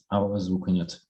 А у вас звука нет.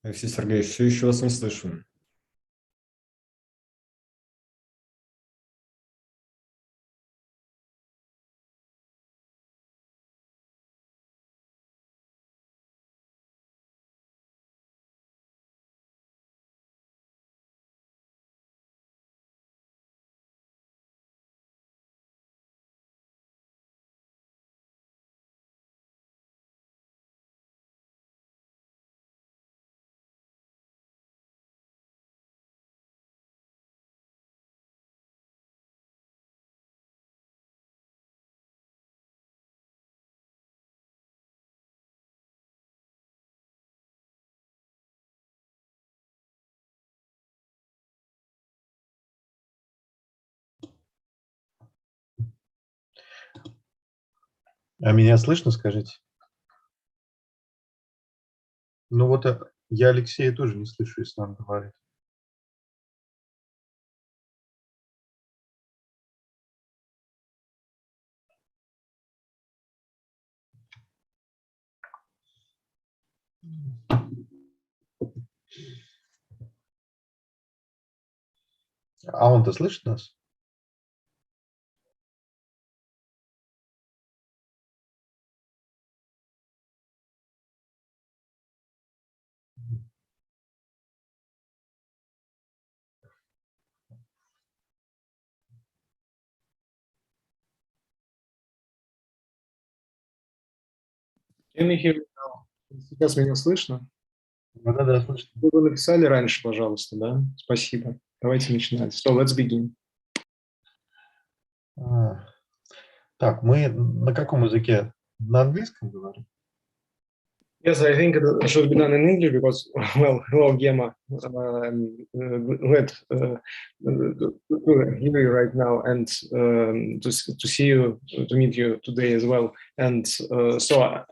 Алексей Сергеевич, все еще вас не слышу. А меня слышно, скажите? Ну вот я Алексея тоже не слышу, если он говорит. А он-то слышит нас? Сейчас меня слышно? Да, слышно. Вы написали раньше, пожалуйста, да? Спасибо. Давайте начинать. So, let's begin. Так, мы на каком языке? На английском говорим? Yes, I think it should be done in English because, well, hello, Gemma. Glad to hear you right now and to see you, to meet you today as well. And so,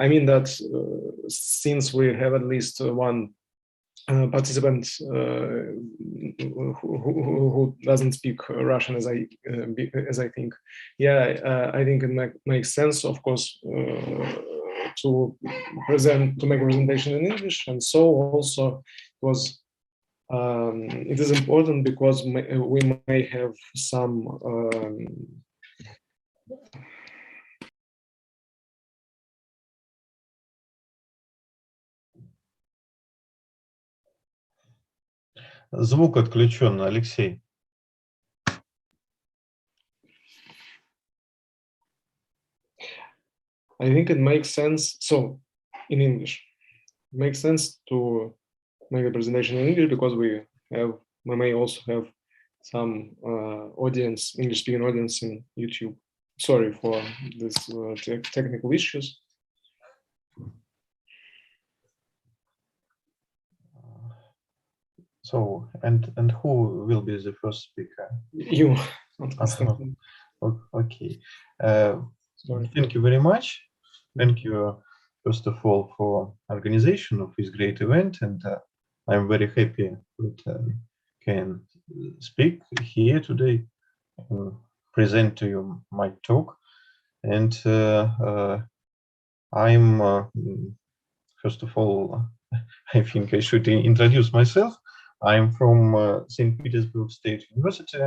I mean that since we have at least one participant who doesn't speak Russian, as I think, yeah, I think it makes sense, of course, to make a presentation in English, and so also was it is important because we may have some Звук отключен, Алексей. I think it makes sense. So, in English, it makes sense to make a presentation in English because we may also have some audience, English-speaking audience in YouTube. Sorry for this technical issues. So, and who will be the first speaker? You. Okay. Thank you very much. Thank you, first of all, for organization of this great event, and I'm very happy that I can speak here today and present to you my talk. And I'm first of all, I think I should introduce myself. I'm from St. Petersburg State University,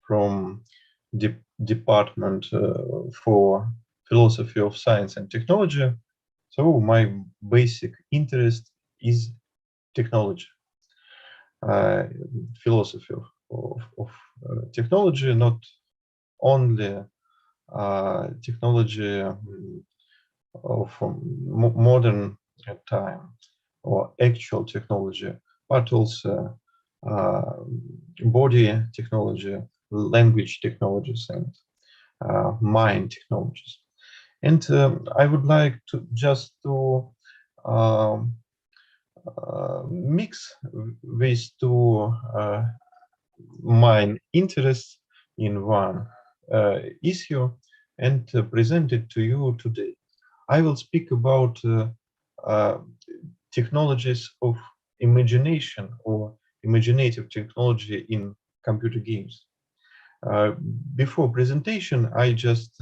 from the Department for Philosophy of Science and Technology. So my basic interest is technology, philosophy of technology, not only technology of modern time or actual technology, but also body technology, language technologies, and mind technologies. And I would like to just to mix these two my interests in one issue and present it to you today. I will speak about technologies of imagination or imaginative technology in computer games. Before presentation, I just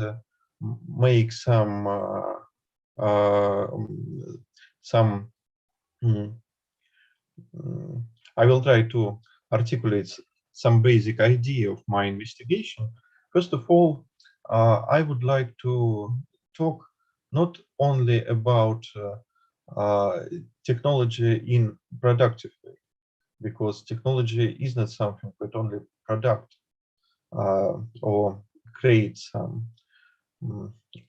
make some I will try to articulate some basic idea of my investigation. First of all, I would like to talk not only about technology in productive way, because technology is not something that only product or create some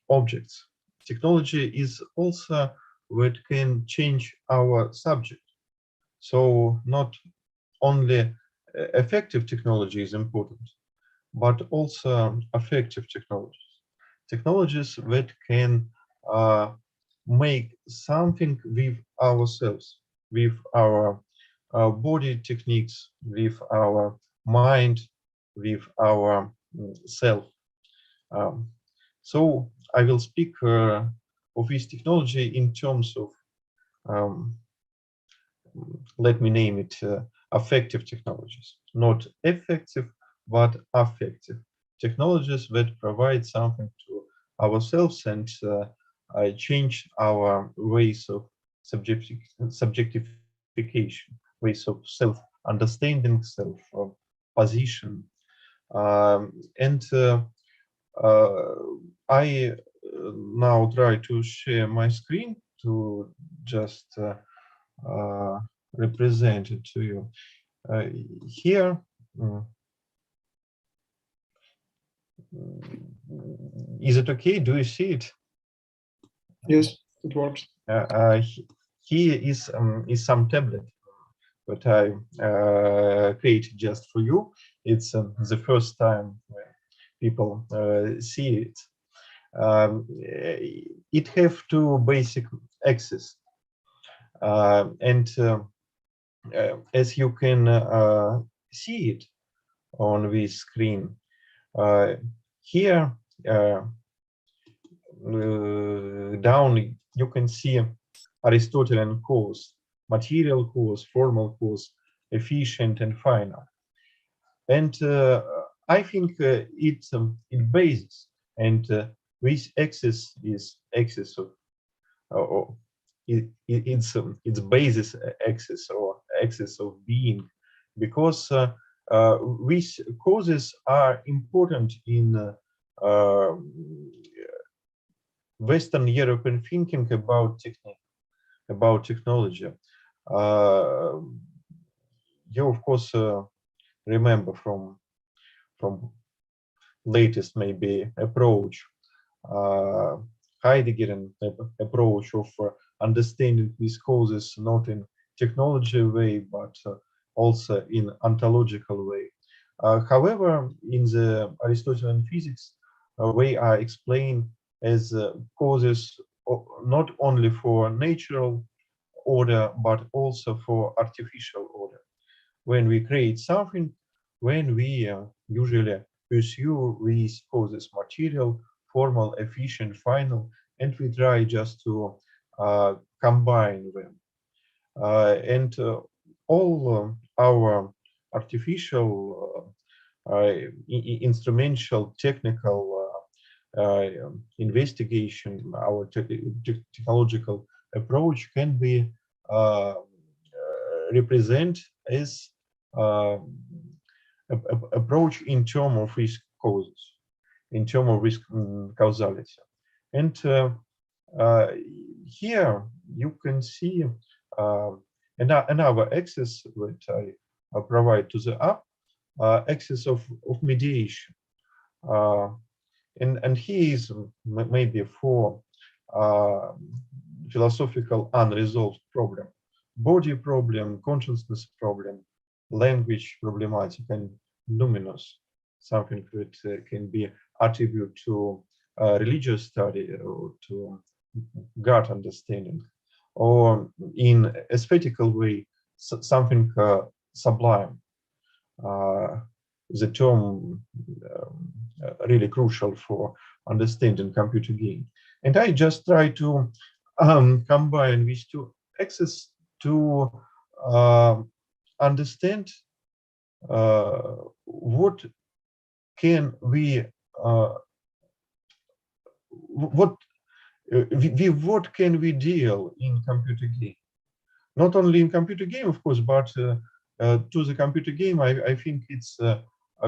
objects. Technology is also what can change our subject. So not only effective technology is important, but also effective technologies. Technologies that can make something with ourselves, with our body techniques, with our mind, with our self. So I will speak of this technology in terms of, let me name it, affective technologies. Not effective, but affective technologies that provide something to ourselves and change our ways of subjectification, ways of self-understanding, self-position. And I now try to share my screen to just represent it to you. Here, is it okay? Do you see it? Yes, it works. Here is some tablet that I created just for you. It's the first time people see it. It have two basic axes, and as you can see it on this screen, here down you can see Aristotelian cause, material cause, formal cause, efficient and final. And I think it bases, and this axis is axis of it's basis axis or axis of being, because these causes are important in Western European thinking about technique, about technology. You of course remember from latest maybe approach, Heideggerian approach of understanding these causes not in technology way but also in ontological way. However, in the Aristotelian physics, they are explained as causes not only for natural order but also for artificial order. When we create something, when we usually pursue these causes, material, formal, efficient, final, and we try just to combine them. And all our artificial, instrumental, technical investigation, our technological approach can be represent as approach in terms of risk causes, in terms of risk causality. And here you can see another axis that I provide to the app, axis of mediation. And here is maybe four philosophical unresolved problem: body problem, consciousness problem, language problematic, and luminous, something that can be attributed to religious study or to God understanding, or in aesthetical way, something sublime. The term really crucial for understanding computer game. And I just try to combine these two axes to understand what can we what can we deal in computer game. not only in computer game, of course, but to the computer game, I think it's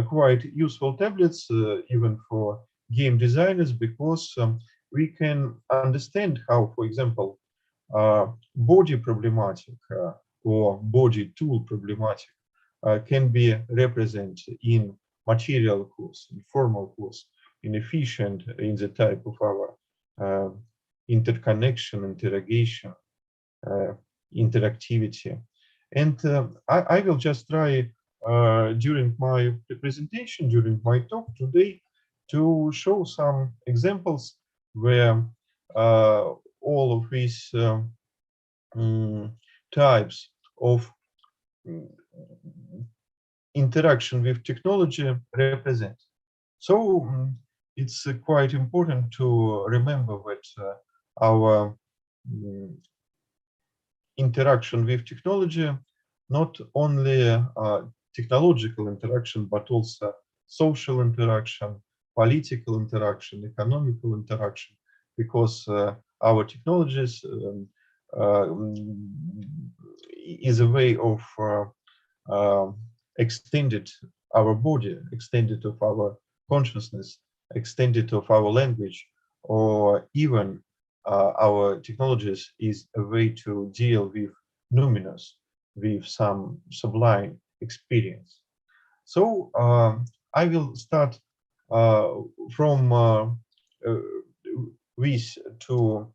quite useful tablets, even for game designers, because we can understand how, for example, body problematic or body tool problematic can be represented in material course, in formal course, in efficient, in the type of our interconnection, interrogation, interactivity. And I will just try during my presentation, during my talk today, to show some examples where all of these types of interaction with technology represent. So it's quite important to remember that our interaction with technology, not only technological interaction, but also social interaction, political interaction, economical interaction, because our technologies is a way of extended our body, extended of our consciousness, extended of our language, or even our technologies is a way to deal with numinous, with some sublime experience. So I will start from these two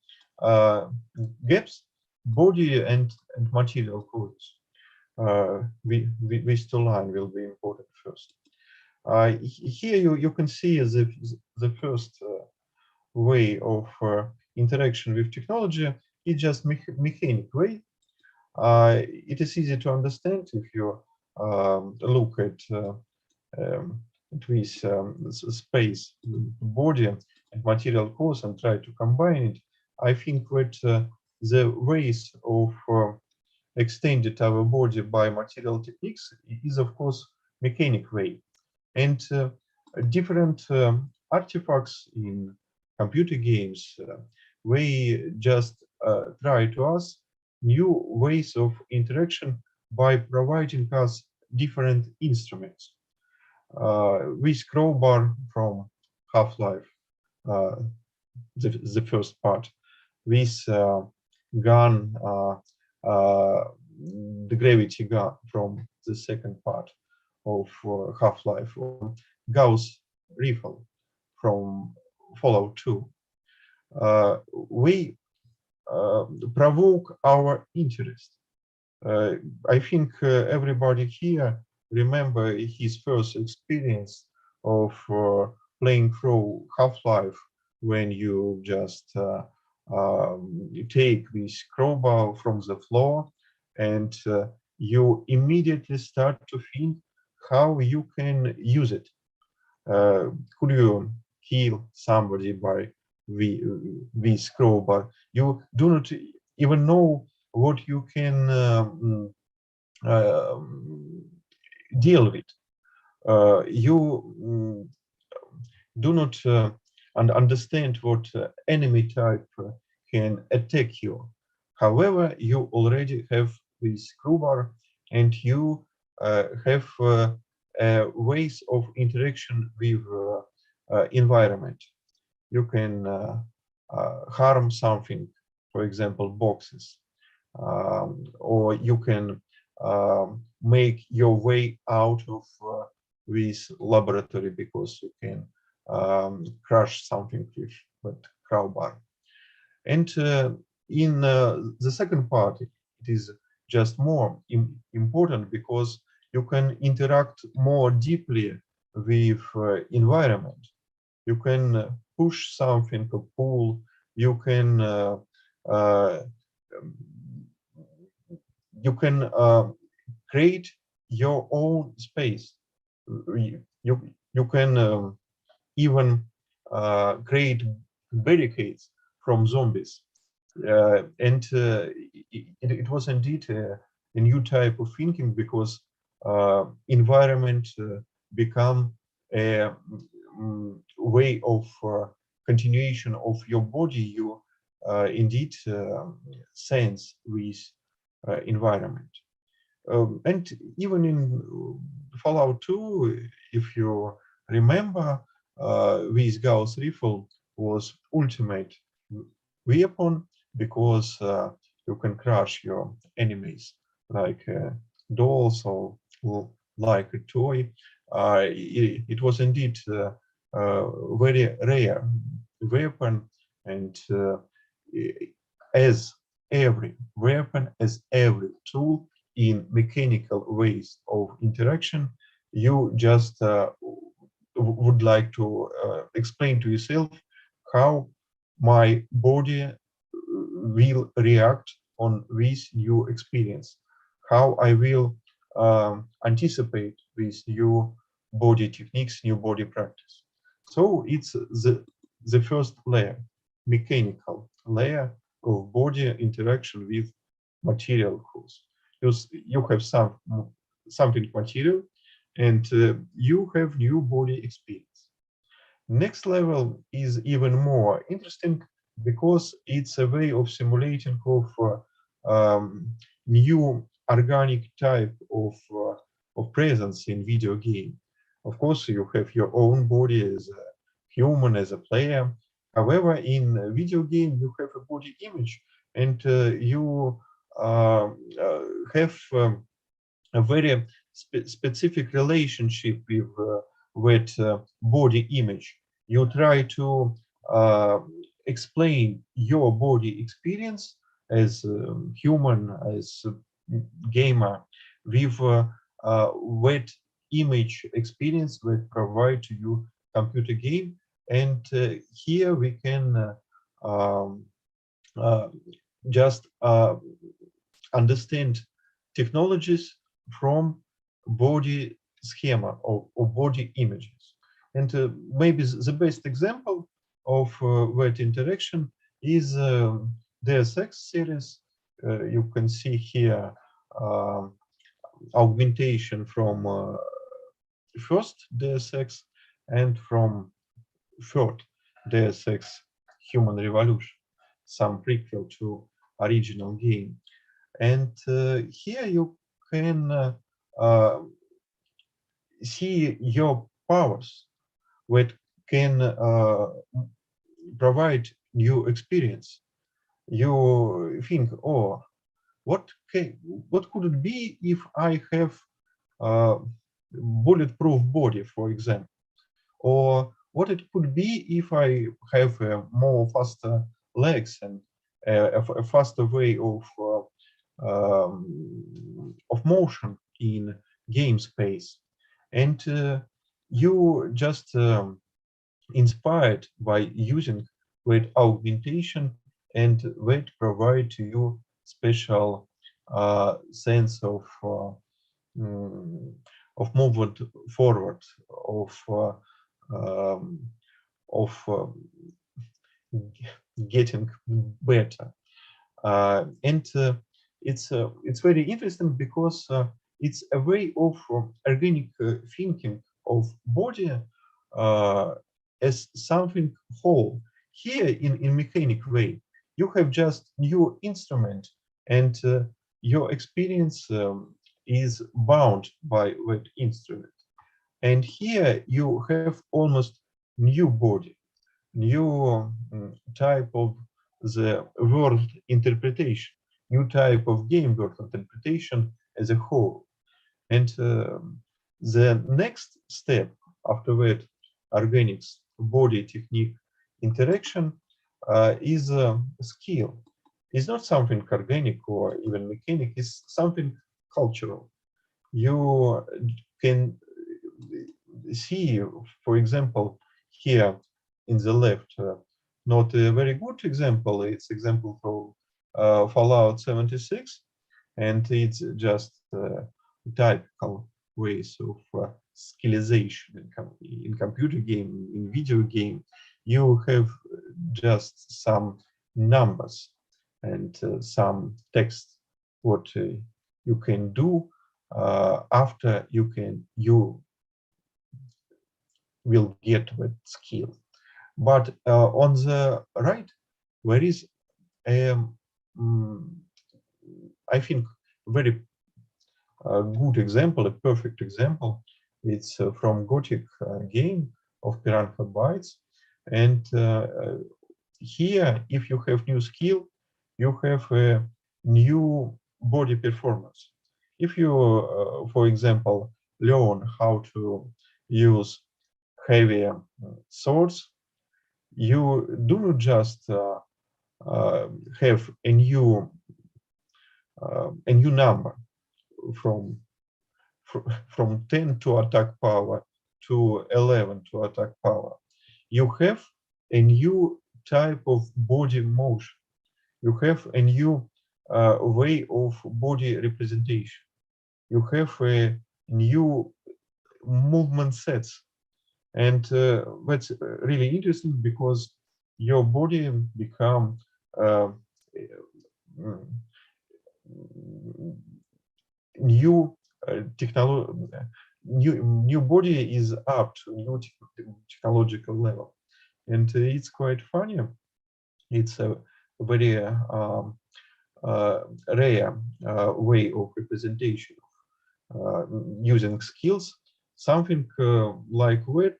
gaps, body and material causes. These two lines will be important first. Here you can see the first way of interaction with technology is just mechanic way. It is easy to understand if you look at this space, body and material cause, and try to combine it. I think that the ways of extended our body by material techniques is, of course, mechanic way. And different artifacts in computer games, we just try to us new ways of interaction by providing us different instruments. This crowbar from Half-Life, the first part, this gun, the gravity gun from the second part of Half-Life, or Gauss rifle from Fallout 2. We provoke our interest. I think everybody here remember his first experience of playing through Half-Life, when you just take this crowbar from the floor and you immediately start to think how you can use it. Could you kill somebody by this crowbar? You do not even know what you can deal with. You do not understand what enemy type can attack you. However, you already have this crowbar, and you have ways of interaction with environment. You can harm something, for example, boxes, or you can make your way out of this laboratory because you can crush something with crowbar. And in the second part, it is just more important because you can interact more deeply with environment. You can push something, or pull. You can create your own space. You can even create barricades from zombies. And it was indeed a new type of thinking, because environment become a way of continuation of your body. You indeed sense with environment. And even in Fallout 2, if you remember, this Gauss rifle was ultimate weapon because you can crush your enemies like dolls or like a toy. It was indeed a very rare weapon, and as every weapon, as every tool in mechanical ways of interaction, you just would like to explain to yourself how my body will react on this new experience, how I will anticipate these new body techniques, new body practice. So it's the first layer, mechanical layer of body interaction with material cause. You have something material, and you have new body experience. Next level is even more interesting because it's a way of simulating of new organic type of presence in video game. Of course, you have your own body as a human, as a player. However, in video game, you have a body image, and you have a very specific relationship with body image. You try to explain your body experience as human, as gamer, with that image experience that provide to you computer game. And here we can just understand technologies from body schema or body images. And maybe the best example of that interaction is Deus Ex series. You can see here augmentation from first Deus Ex and from third Deus Ex Human Revolution, some prequel to original game. And here you can see your powers that can provide new experience. You think, oh, what could it be if I have bulletproof body, for example, or what it could be if I have more faster legs and a faster way of motion in game space. And you just inspired by using that augmentation, and that provide to you special sense of movement forward, of getting better. And it's very interesting because it's a way of organic thinking of body as something whole. Here in mechanic way, you have just new instrument, and your experience is bound by that instrument. And here you have almost new body, new type of the world interpretation, new type of game world interpretation as a whole. And the next step after that organics body technique interaction is skill. It's not something organic or even mechanic, it's something cultural. You can see, for example, here in the left, not a very good example, it's example from Fallout 76, and it's just typical ways of skillization in computer game, in video game. You have just some numbers and some text what you can do after you will get that skill. But on the right, there is I think very good example, a perfect example. It's from Gothic game of Piranha Bytes. And here, if you have new skill, you have a new body performance. If you, for example, learn how to use heavy swords, you do not just have a new number from 10 to attack power to 11 to attack power. You have a new type of body motion. You have a new way of body representation. You have a new movement sets. And that's really interesting because your body become new new body is up to new technological level, and it's quite funny. It's a very rare way of representation using skills. Something like that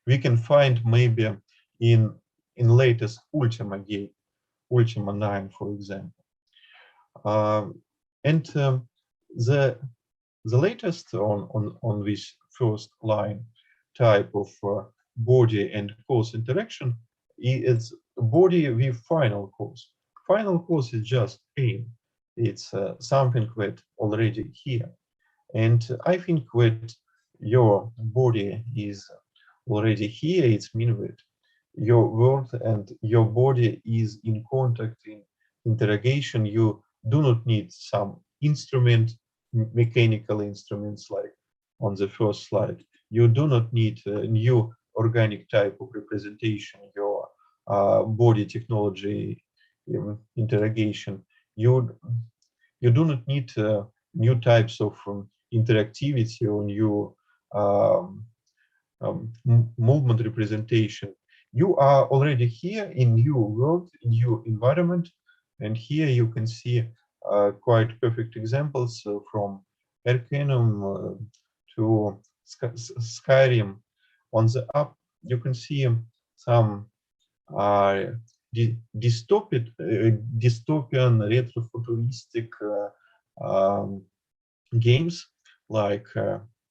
we can find maybe in latest Ultima game, Ultima 9, for example. And the latest on this first line type of body and cause interaction is body with final cause. Final cause is just aim. It's something that already here. And I think that your body is already here. It's mean that your world and your body is in contact, in interrogation. You do not need some instrument, mechanical instruments like on the first slide. You do not need a new organic type of representation, your body technology interrogation. You do not need new types of interactivity or new movement representation. You are already here in new world, new environment, and here you can see quite perfect examples from Arcanum to Skyrim. On the up, you can see some dystopian, retrofuturistic games like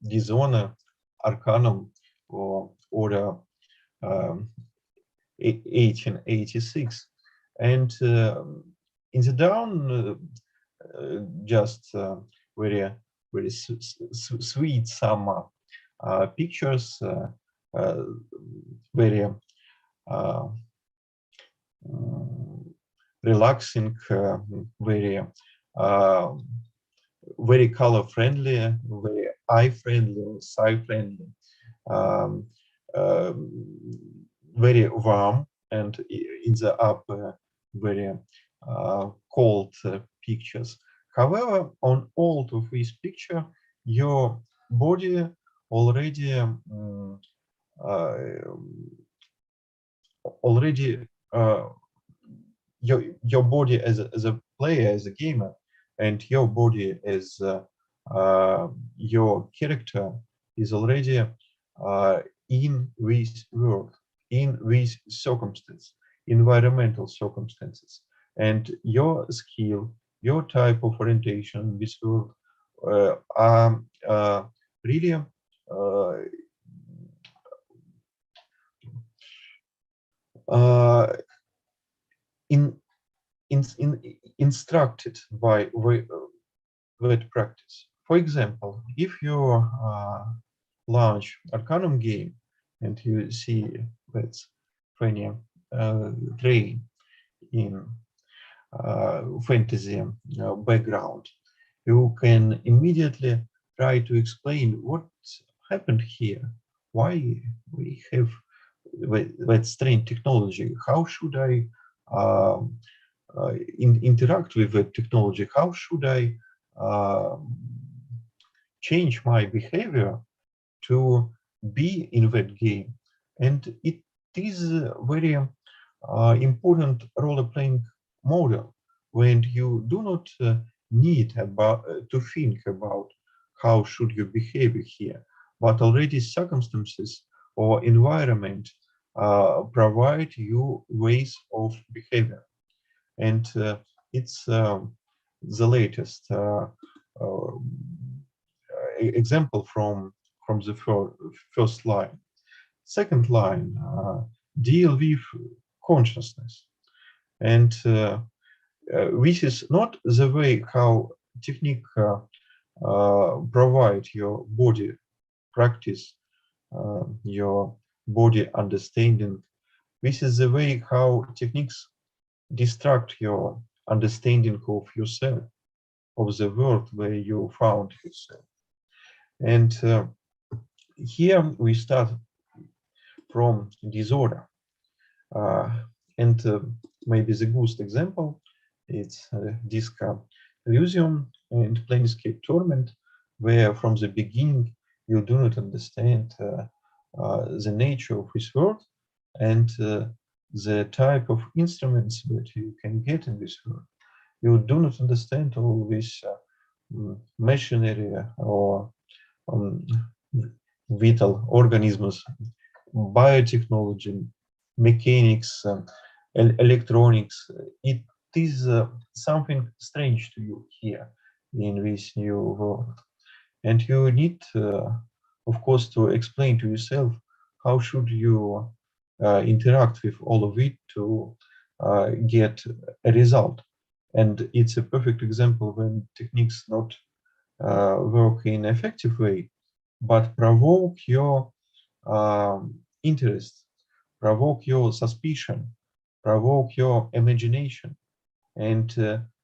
Dishonored, Arcanum, or 1886. And in the down, just very sweet some pictures, very relaxing, very color friendly, very eye friendly, sight friendly, very warm, and in the up very cold pictures. However, on all of these pictures, your body already your body as a player, as a gamer, and your body as your character is already in this world, in these circumstances, environmental circumstances, and your skill, your type of orientation in this world are really instructed by that practice. For example, if you launch Arcanum game and you see that's funny train in fantasy background, you can immediately try to explain what happened here, why we have that strange technology, how should I interact with that technology, how should I change my behavior to be in that game. And it is a very important role-playing model when you do not need to think about how should you behave here, but already circumstances or environment provide you ways of behavior. And it's the latest example from the first line. Second line, deal with consciousness. And this is not the way how technique provide your body practice, your body understanding. This is the way how techniques distract your understanding of yourself, of the world where you found yourself. And here we start from disorder. And maybe the good example, it's Disco Elysium and Planescape Torment, where from the beginning you do not understand the nature of this world and the type of instruments that you can get in this world. You do not understand all this machinery or vital organisms, biotechnology, mechanics, electronics. It is something strange to you here in this new world. And you need, of course, to explain to yourself how should you interact with all of it to get a result. And it's a perfect example when techniques not work in an effective way, but provoke your interest, provoke your suspicion, provoke your imagination. And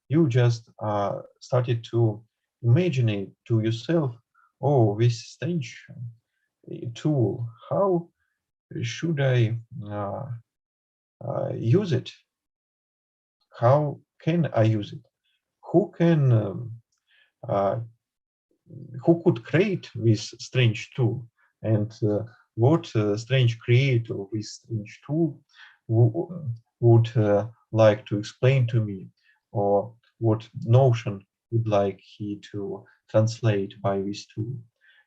you just started to imagine to yourself, oh, this strange tool, how should I use it? How can I use it? Who can, who could create this strange tool? And what strange creator of this strange tool would like to explain to me, or what notion would like he to translate by this tool?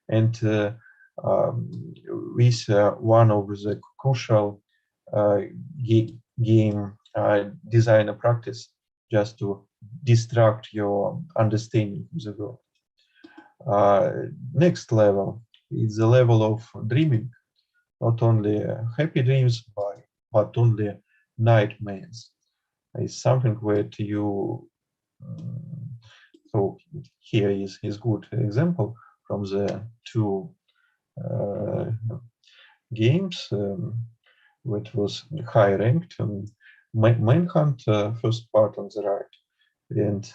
And with one of the crucial game designer practice, just to distract your understanding of the world. Next level is the level of dreaming, not only happy dreams, but only nightmares. It's something that you, so here is good example from the two games, which was high ranked. Manhunt, first part on the right, and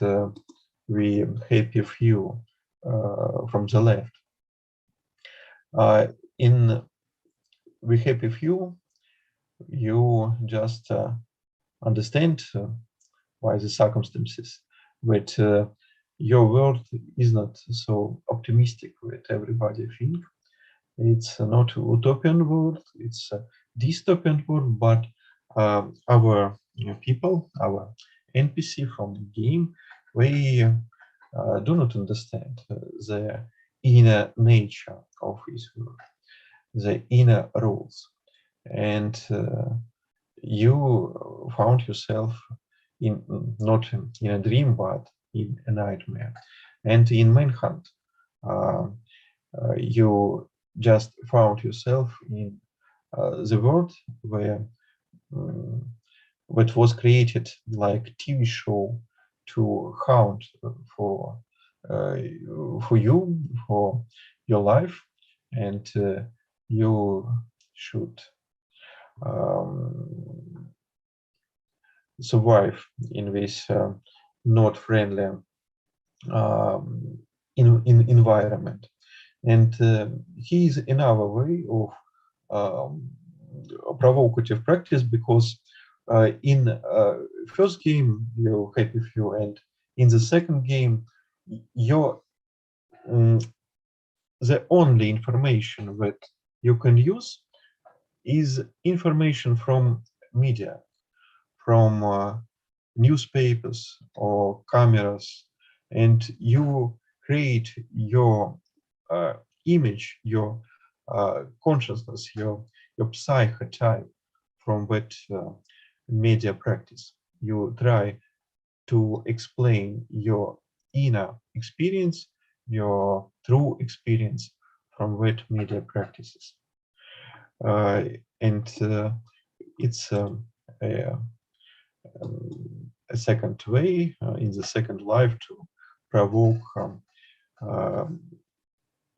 we Happy Few from the left. In We Happy Few, you just understand why the circumstances, but your world is not so optimistic that everybody think. It's not a utopian world, it's a dystopian world, but our people, our NPC from the game, they do not understand the inner nature of this world, the inner rules. And you found yourself in not in a dream, but in a nightmare. And in Manhunt, you just found yourself in the world where what was created like TV show to hunt for you, for your life, and you should survive in this not friendly environment. And he is another way of provocative practice, because in first game you Happy Few, and in the second game your the only information that you can use is information from media, from newspapers or cameras, and you create your image, your consciousness, your psychotype from that media practice. You try to explain your inner experience, your true experience from that media practices. And it's a second way, in the second life, to provoke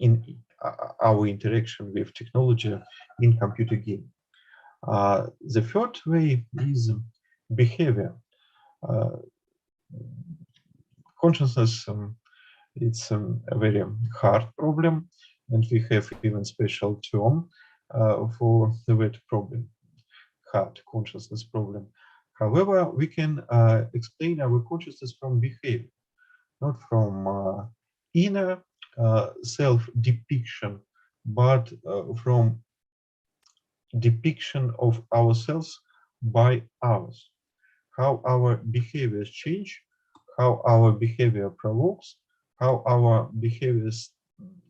in our interaction with technology in computer game. The third way is behavior. Consciousness, it's a very hard problem, and we have even special term for that problem, hard consciousness problem. However, we can explain our consciousness from behavior, not from inner self-depiction, but from depiction of ourselves by others. How our behaviors change, how our behavior provokes, how our behavior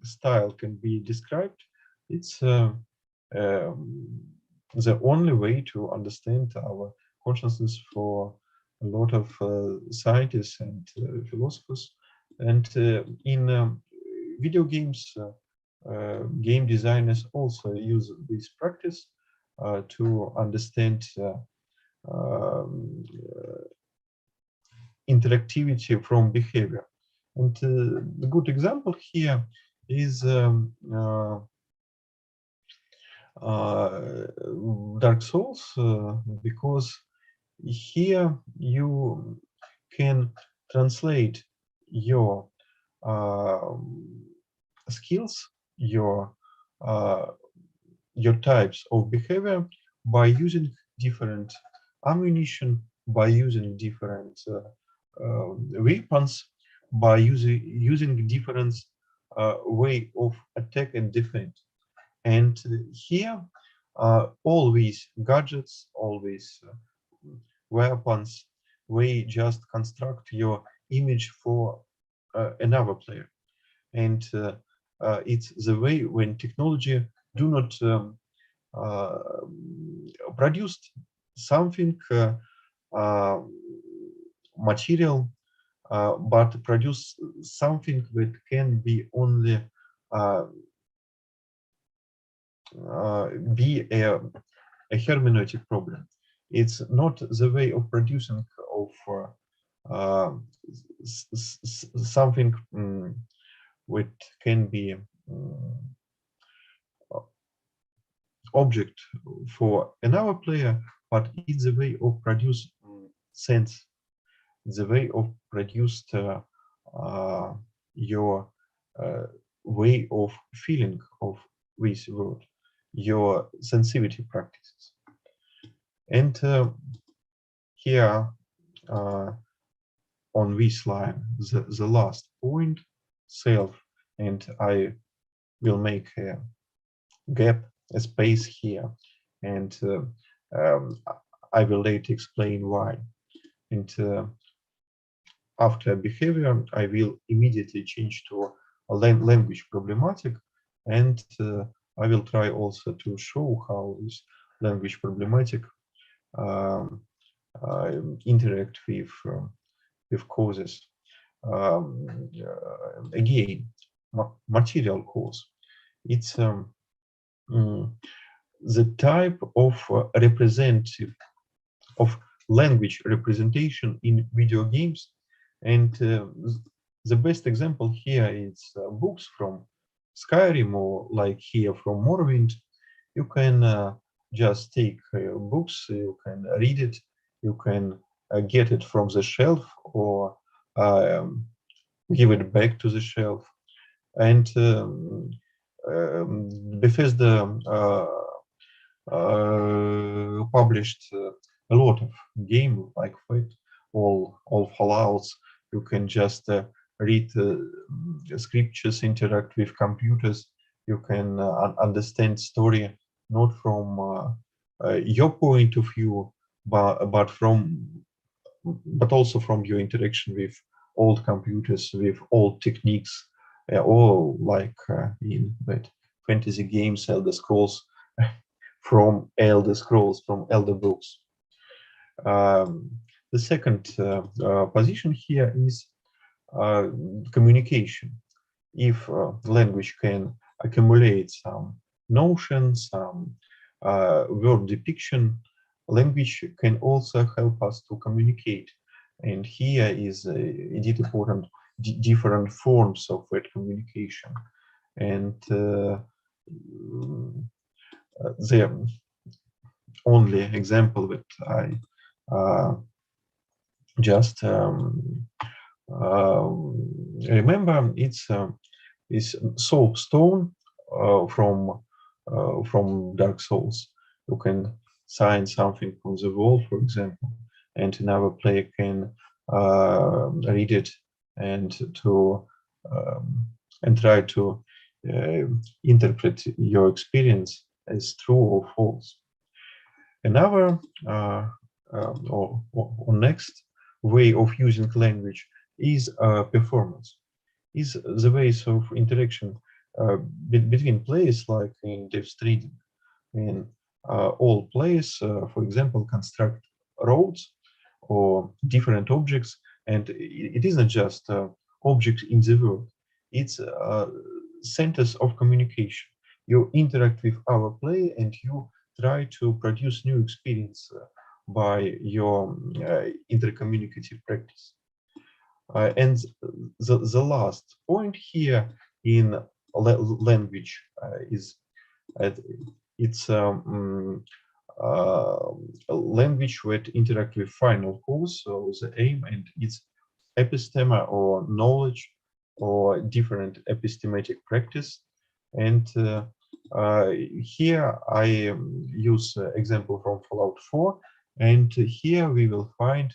style can be described. It's the only way to understand our consciousness for a lot of scientists and philosophers. And in video games, game designers also use this practice to understand interactivity from behavior. And a good example here is Dark Souls, because here you can translate your skills, your types of behavior by using different ammunition, by using different weapons, by using different way of attack and defense. And here, all these gadgets, all these weapons, we just construct your image for another player. And it's the way when technology do not produce something material, but produce something that can be only be a hermeneutic problem. It's not the way of producing of something which can be object for another player, but it's the way of produce sense, the way of produced your way of feeling of this world, your sensitivity practices. And here on this line, the last point, self, and I will make a gap, a space here, and I will later explain why. And after behavior, I will immediately change to a language problematic, and I will try also to show how this language problematic interact with causes. Again, material cause. It's the type of representative of language representation in video games, and the best example here is books from Skyrim, or like here from Morrowind. You can just take books, you can read it, you can get it from the shelf or give it back to the shelf. And Bethesda published a lot of games like that, all Fallouts. You can just read scriptures, interact with computers. You can understand story not from your point of view, but from but also from your interaction with old computers, with old techniques, or like in that fantasy games, Elder Scrolls, from Elder Scrolls, from Elder books. The second position here is communication. If language can accumulate some notions, some word depiction, language can also help us to communicate. And here is indeed important different forms of that communication. And the only example that I just remember, it's Soapstone from Dark Souls. You can sign something from the wall, for example, and another player can read it and try to interpret your experience as true or false. Another or next way of using language is performance, is the ways of interaction between players, like in Death Stranding. In all players, for example, construct roads or different objects, and it isn't just objects in the world, it's centers of communication. You interact with our player and you try to produce new experience by your intercommunicative practice. And the last point here in language is it's language that interact with final cause, so the aim, and its episteme or knowledge or different epistematic practice. And here I use example from Fallout 4, and here we will find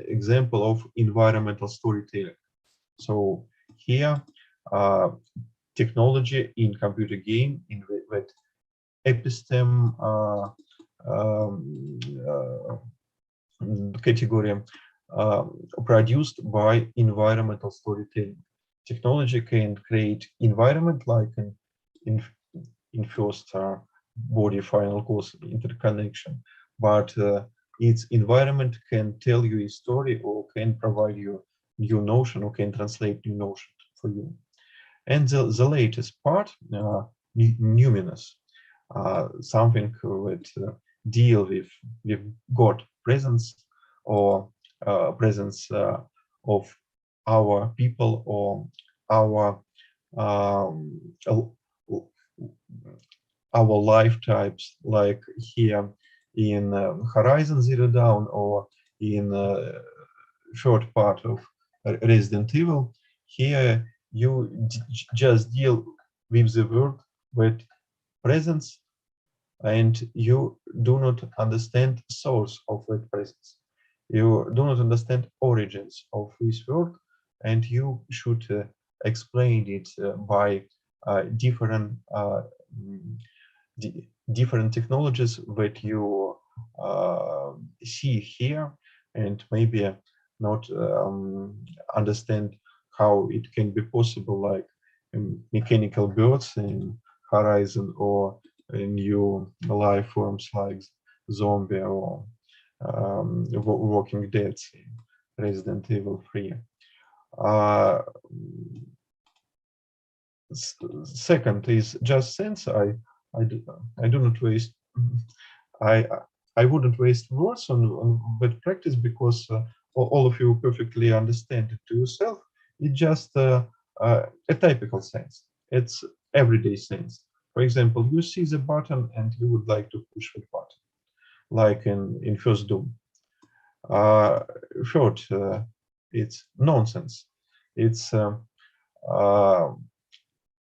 example of environmental storytelling. So here technology in computer game in that episteme category produced by environmental storytelling. Technology can create environment like in first body final cause interconnection, but its environment can tell you a story or can provide you new notion or can translate new notion for you. And the latest part, numinous, something that deal with God presence or presence of our people or our life types, like here in Horizon Zero Dawn or in third part of Resident Evil. Here you just deal with the word with presence, and you do not understand source of that presence. You do not understand origins of this word, and you should explain it by different technologies that you see here, and maybe not understand how it can be possible, like mechanical birds in Horizon or new life forms like zombie or Walking Dead in Resident Evil 3. Second is just sense. I do not waste. I wouldn't waste words on that practice, because all of you perfectly understand it to yourself. It's just a typical sense. It's everyday sense. For example, you see the button and you would like to push the button, like in First Doom. Third, it's nonsense. It's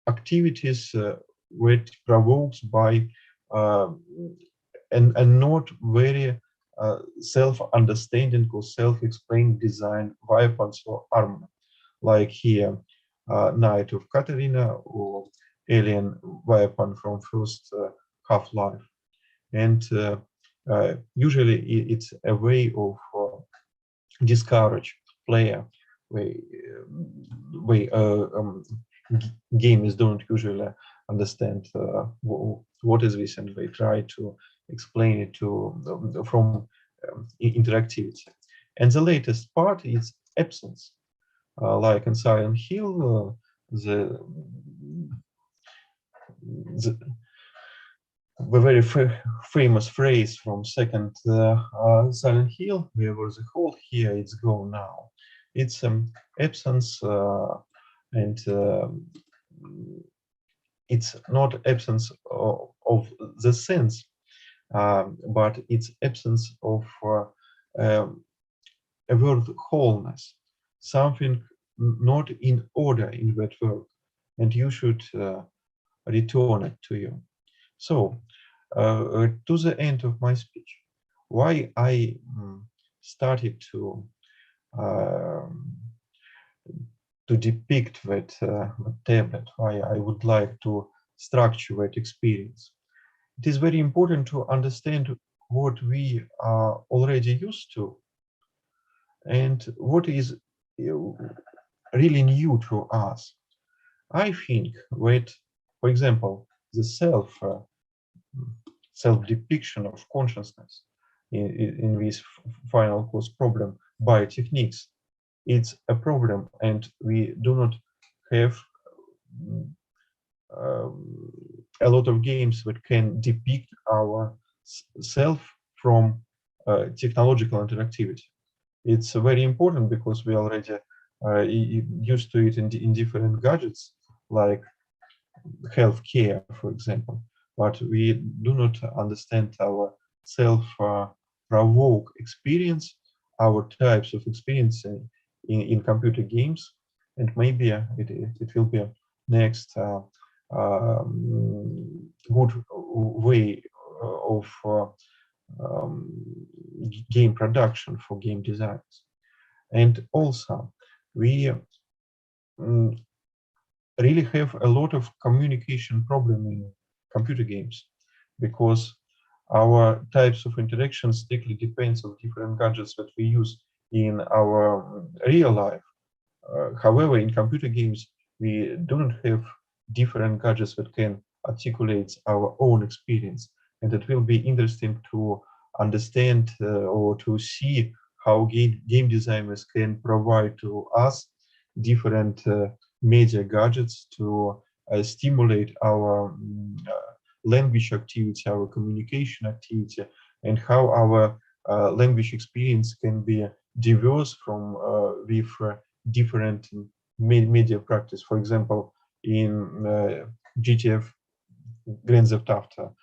activities which provoked by and not very self-understanding or self-explained design weapons or armor, like here Knight of Katarina or alien weapon from first Half-Life. And usually it's a way of discourage player gamers don't usually understand what is this, and they try to explain it from interactivity. And the latest part is absence, like in Silent Hill, the very famous phrase from second Silent Hill, where was the hole, here it's go now. It's absence, and it's not absence of the sense, but it's absence of a word wholeness, something not in order in that word, and you should return it to you. So, to the end of my speech, why I started to depict that tablet, why I would like to structure that experience. It is very important to understand what we are already used to and what is really new to us. I think that, for example, the self-depiction of consciousness in this final cause problem by techniques, it's a problem, and we do not have a lot of games that can depict our self from technological interactivity. It's very important because we already used to it in different gadgets, like healthcare, for example, but we do not understand our self-provoke experience, our types of experience in computer games, and maybe it will be next good way of game production for game designers. And also, we really have a lot of communication problem in computer games, because our types of interactions strictly depends on different gadgets that we use in our real life. However, in computer games, we don't have different gadgets that can articulate our own experience. And it will be interesting to understand or to see how game designers can provide to us different media gadgets to stimulate our language activity, our communication activity, and how our language experience can be diverse from with different media practice. For example, in GTF Grand Theft Auto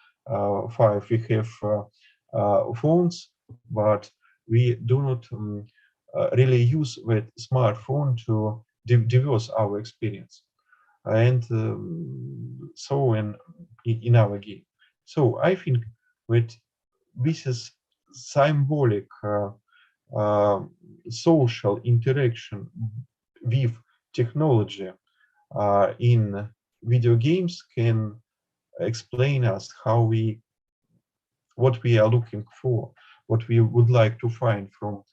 5, we have phones, but we do not really use that smartphone to diverse our experience, and so in our game. So I think that this is symbolic social interaction with technology in video games can explain us what we are looking for, what we would like to find from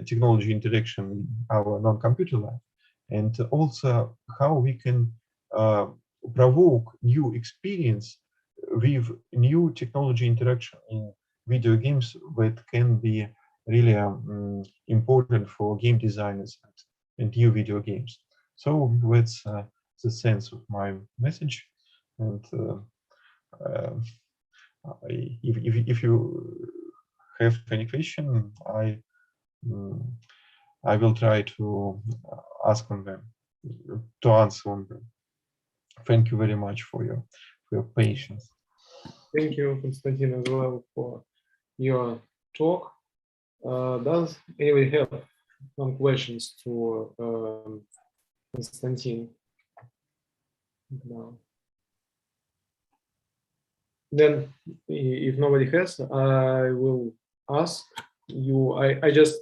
technology interaction in our non-computer life, and also how we can provoke new experience with new technology interaction in video games that can be really important for game designers and new video games. So that's the sense of my message. And if you have any question, I will try to ask on them, to answer on them. Thank you very much for your patience. Thank you, Konstantin, as well, for your talk. Does anybody have some questions to Konstantin? No. Then, if nobody has, I will ask you. I just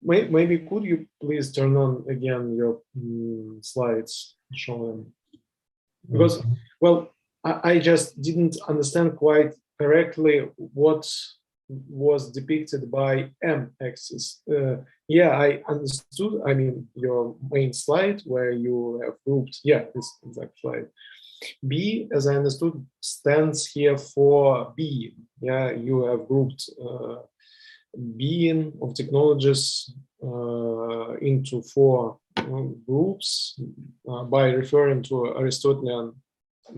maybe could you please turn on again your slides, show them, because well, I just didn't understand quite correctly what was depicted by m-axis. Yeah, I understood. I mean, your main slide where you have grouped, yeah, this exact slide. B, as I understood, stands here for being. Yeah, you have grouped being of technologies into 4 groups by referring to Aristotelian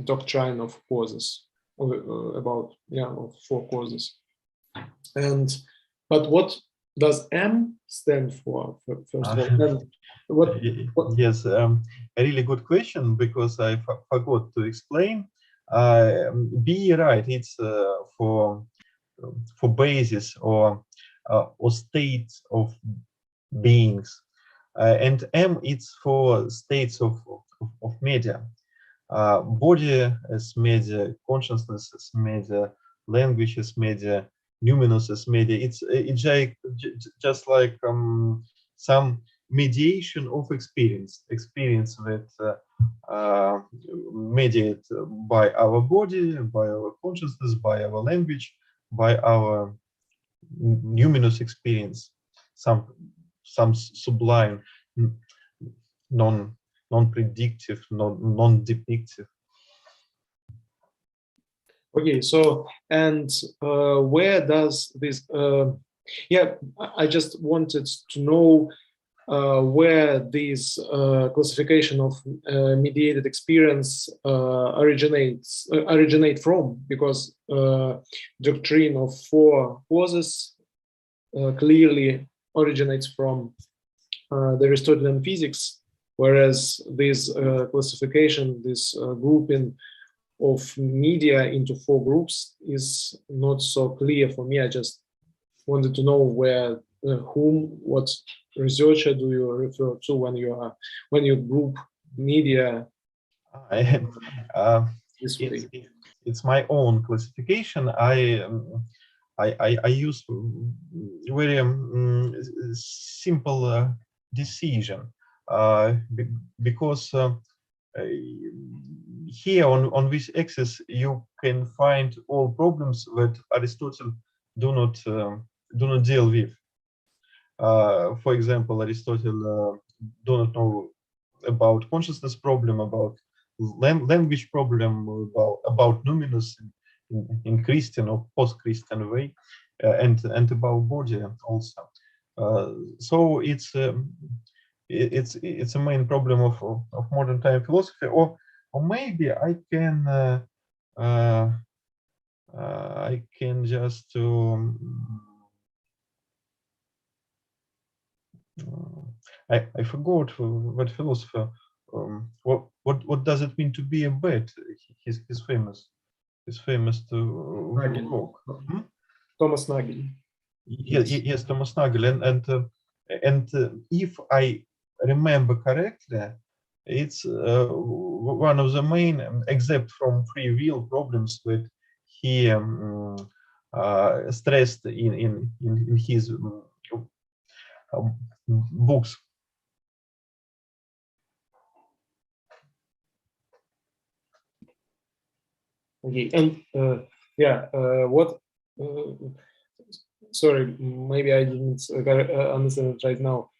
doctrine of causes, about, yeah, of 4 causes. And but what does M stand for, first of all? And what yes, a really good question, because I forgot to explain. B, right, it's for basis or state of beings, and M, it's for states of media. Body as media, consciousness as media, language as media, numinous as media. It's just like some mediation of experience that mediated by our body, by our consciousness, by our language, by our numinous experience, some sublime, non-predictive, non-depictive. Okay, so, and where does this, yeah, I just wanted to know where this classification of mediated experience originate from, because doctrine of 4 causes clearly originates from the Aristotelian physics, whereas this classification, this grouping of media into 4 groups is not so clear for me. I just wanted to know where, what researcher do you refer to when you group media this way? It's my own classification. I use very simple decision because here on this axis you can find all problems that Aristotle do not deal with. For example, Aristotle do not know about consciousness problem, about language problem, about numinous in Christian or post-Christian way, and about body also. So it's a main problem of modern time philosophy, or maybe I can just I forgot what philosopher. What does it mean to be a bat? He's famous. He's famous to walk. Thomas Nagel. Yes, Thomas Nagel, and if I remember correctly, it's one of the main, except from free will problems that he stressed in his books. Okay, and yeah, what? Sorry, maybe I didn't understand it right now.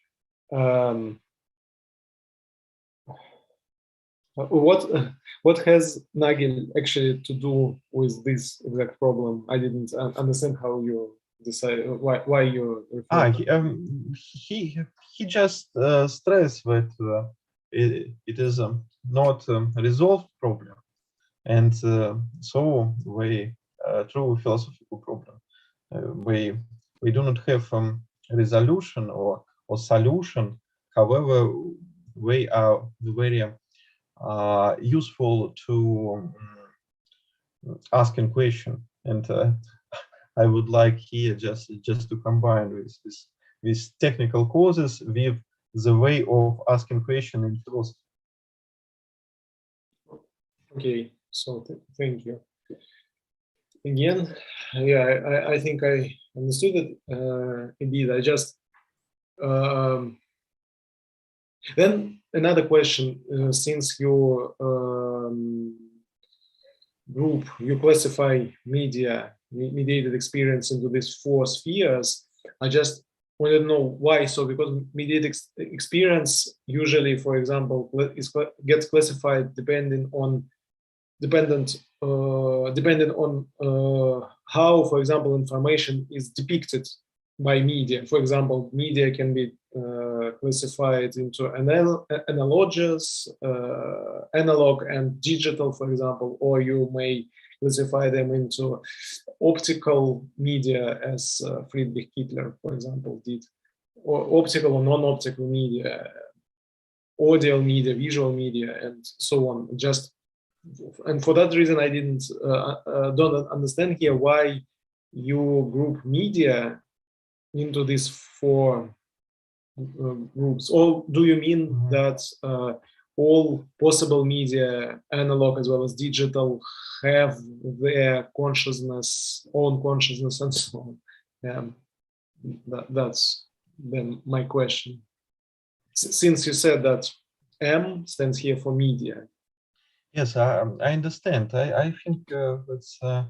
What has Nagel actually to do with this exact problem? I didn't understand how you decide why you refer. He just stressed that it is not a resolved problem, and so we true philosophical problem. We do not have resolution or solution. However, we are very useful to asking question, and I would like here just to combine with technical causes with the way of asking question in philosophy. Okay, so thank you. Again, yeah, I think I understood it. Indeed, I just then another question. Since you group, you classify media mediated experience into these 4 spheres. I just want to know why. So because mediated experience usually, for example, gets classified depending on how, for example, information is depicted by media. For example, media can be classified into analogies, analog and digital, for example, or you may classify them into optical media, as Friedrich Hitler, for example, did, or optical or non-optical media, audio media, visual media, and so on. And for that reason, I don't understand here why you group media into these 4 groups. Or do you mean that all possible media, analog as well as digital, have their consciousness, own consciousness, and so on? That's then my question. Since you said that M stands here for media. Yes, I understand. I think that's a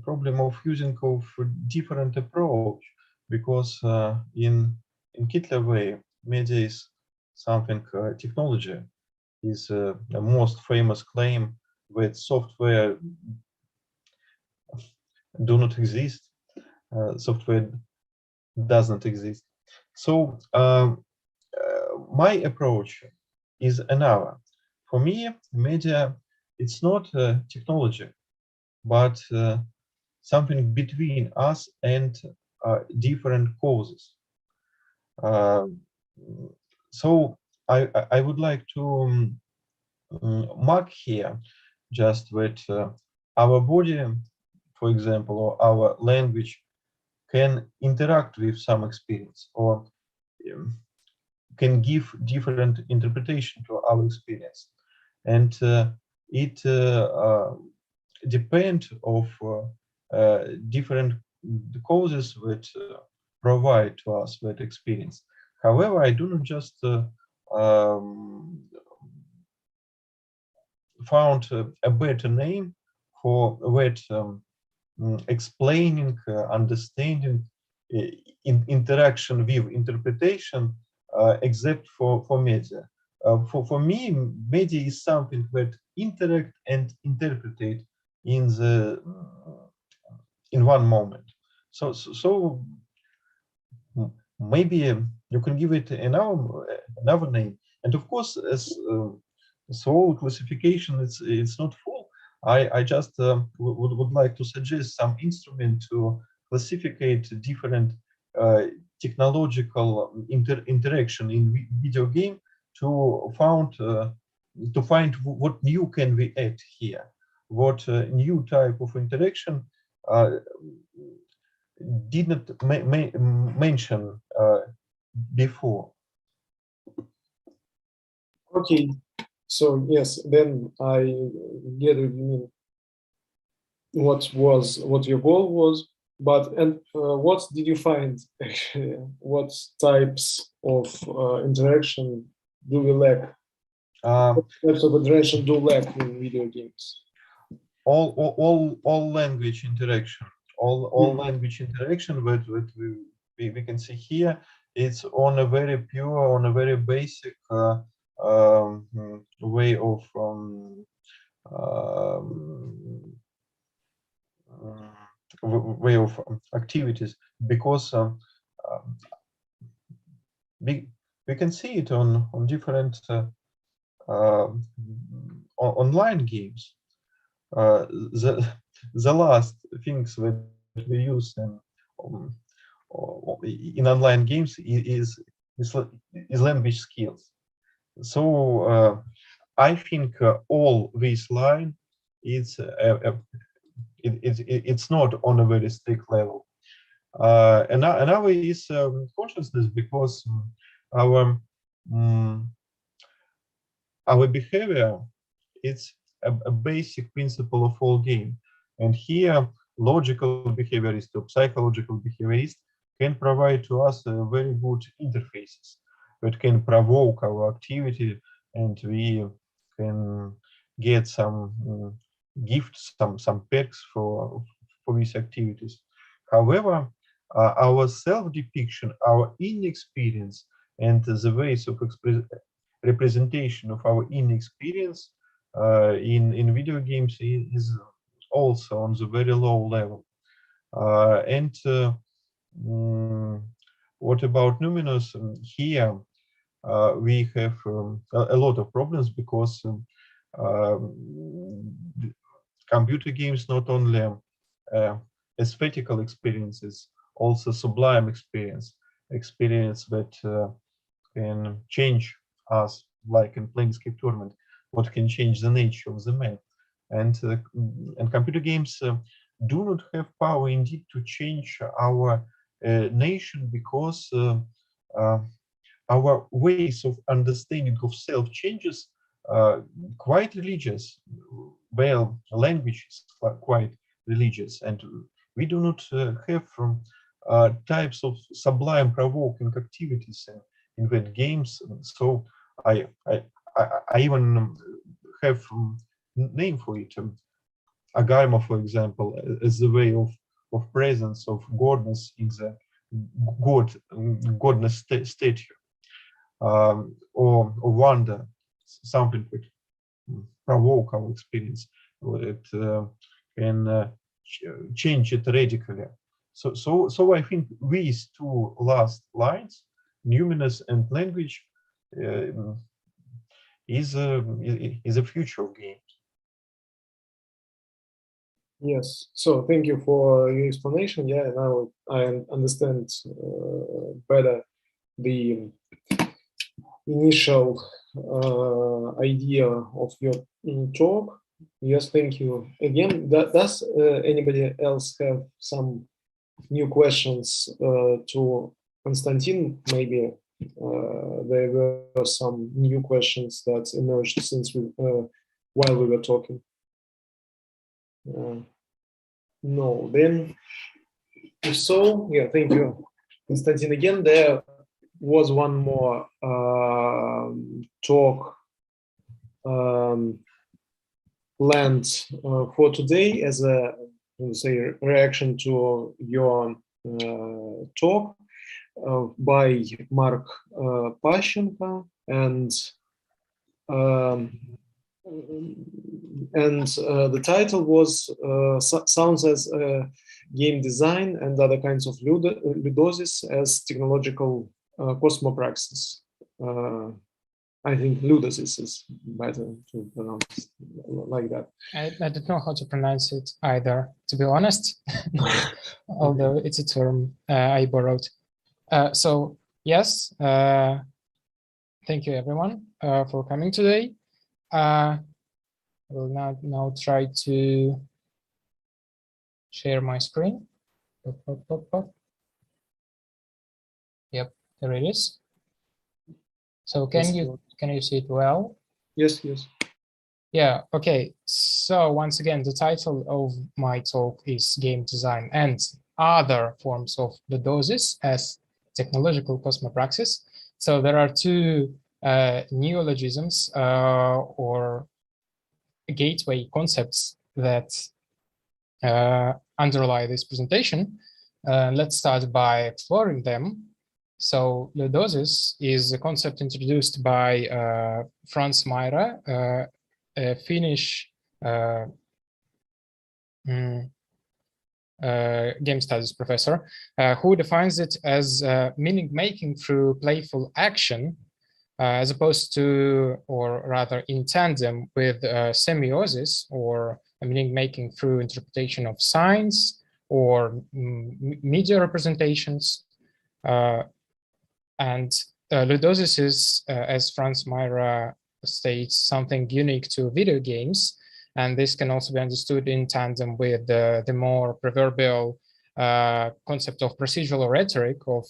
problem of using of different approach, because in Hitler way, media is something technology is the most famous claim that software do not exist, software does not exist. So my approach is another. For me, media, it's not technology, but something between us and different causes. So I would like to mark here just that our body, for example, or our language can interact with some experience, or can give different interpretation to our experience, and it depends of different causes that provide to us that experience. However, I do not just found a better name for that explaining, understanding, interaction with interpretation, except for media. For me, media is something that interact and interpret in one moment. So maybe you can give it another name. And of course, as so classification, it's not full. I just would like to suggest some instrument to classify different technological interaction in video game to find what new can we add here, what new type of interaction did not mention before. Okay, so yes, then I get what you mean. What your goal was, but what did you find actually? What types of interaction do we lack? What types of interaction do lack in video games? All language interaction, all language interaction that we can see here, it's on a very pure, on a very basic way of activities, because we can see it on different online games. The last things that we use in online games is language skills. So I think all this line it's not on a very strict level. Another is consciousness, because our behavior, it's a basic principle of all game, and here logical behaviorist or psychological behaviorist can provide to us very good interfaces that can provoke our activity, and we can get some gifts, some perks for these activities. However, our self-depiction, our inexperience, and the ways of representation of our inexperience in video games is also on the very low level. What about Numinous? Here we have a lot of problems because computer games not only aesthetical experiences, also sublime experience that can change us, like in Planescape Tournament, what can change the nature of the man. And computer games do not have power indeed to change our nation, because our ways of understanding of self changes quite religious. Well, language is quite religious, and we do not have types of sublime provoking activities in that games. So I even have name for it. Agama, for example, as the way of presence of godness in the godness statue, or wonder, something that provoke our experience. It can change it radically. So I think these two last lines, numinous and language, is a future of games. Yes, so thank you for your explanation. Yeah, now I understand better the initial idea of your talk. Yes, thank you again. Does anybody else have some new questions to Konstantin? Maybe there were some new questions that emerged since while we were talking. No, then if so, yeah, thank you, Konstantin. Again, there was one more talk planned for today as a, reaction to your talk by Mark Pashchenko, and the title was sounds as game design and other kinds of ludosis as technological cosmopraxis. I think ludosis is better to pronounce like that. I don't know how to pronounce it either, to be honest, although it's a term I borrowed. So yes, thank you everyone for coming today. I will now try to share my screen. Yep, there it is. So can you see it well? Yes, yes. Yeah, okay. So once again, the title of my talk is Game Design and Other Forms of Ludosis as Technological Cosmopraxis. So there are two neologisms or gateway concepts that underlie this presentation. Let's start by exploring them. So ludosis is a concept introduced by Franz Mayra, a Finnish game studies professor, who defines it as meaning making through playful action, as opposed to, or rather in tandem with semiosis, or meaning making through interpretation of signs or media representations. And ludosis is, as Franz Mayra states, something unique to video games. And this can also be understood in tandem with the more proverbial concept of procedural rhetoric of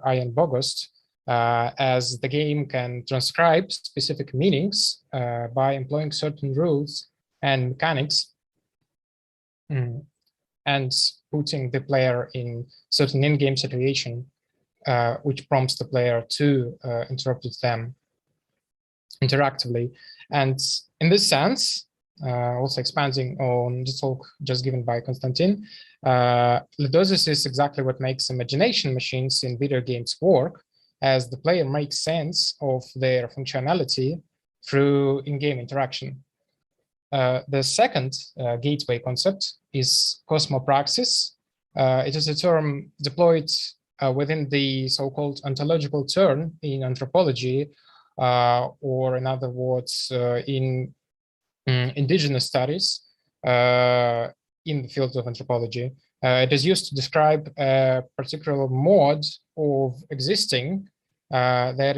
Ian Bogost, as the game can transcribe specific meanings by employing certain rules and mechanics, and putting the player in certain in-game situation, which prompts the player to interpret them interactively. And in this sense, also expanding on the talk just given by Konstantin, ludosis is exactly what makes imagination machines in video games work, as the player makes sense of their functionality through in-game interaction. The second gateway concept is cosmopraxis. It is a term deployed within the so-called ontological turn in anthropology, or in other words, in indigenous studies in the field of anthropology. It is used to describe a particular mode of existing that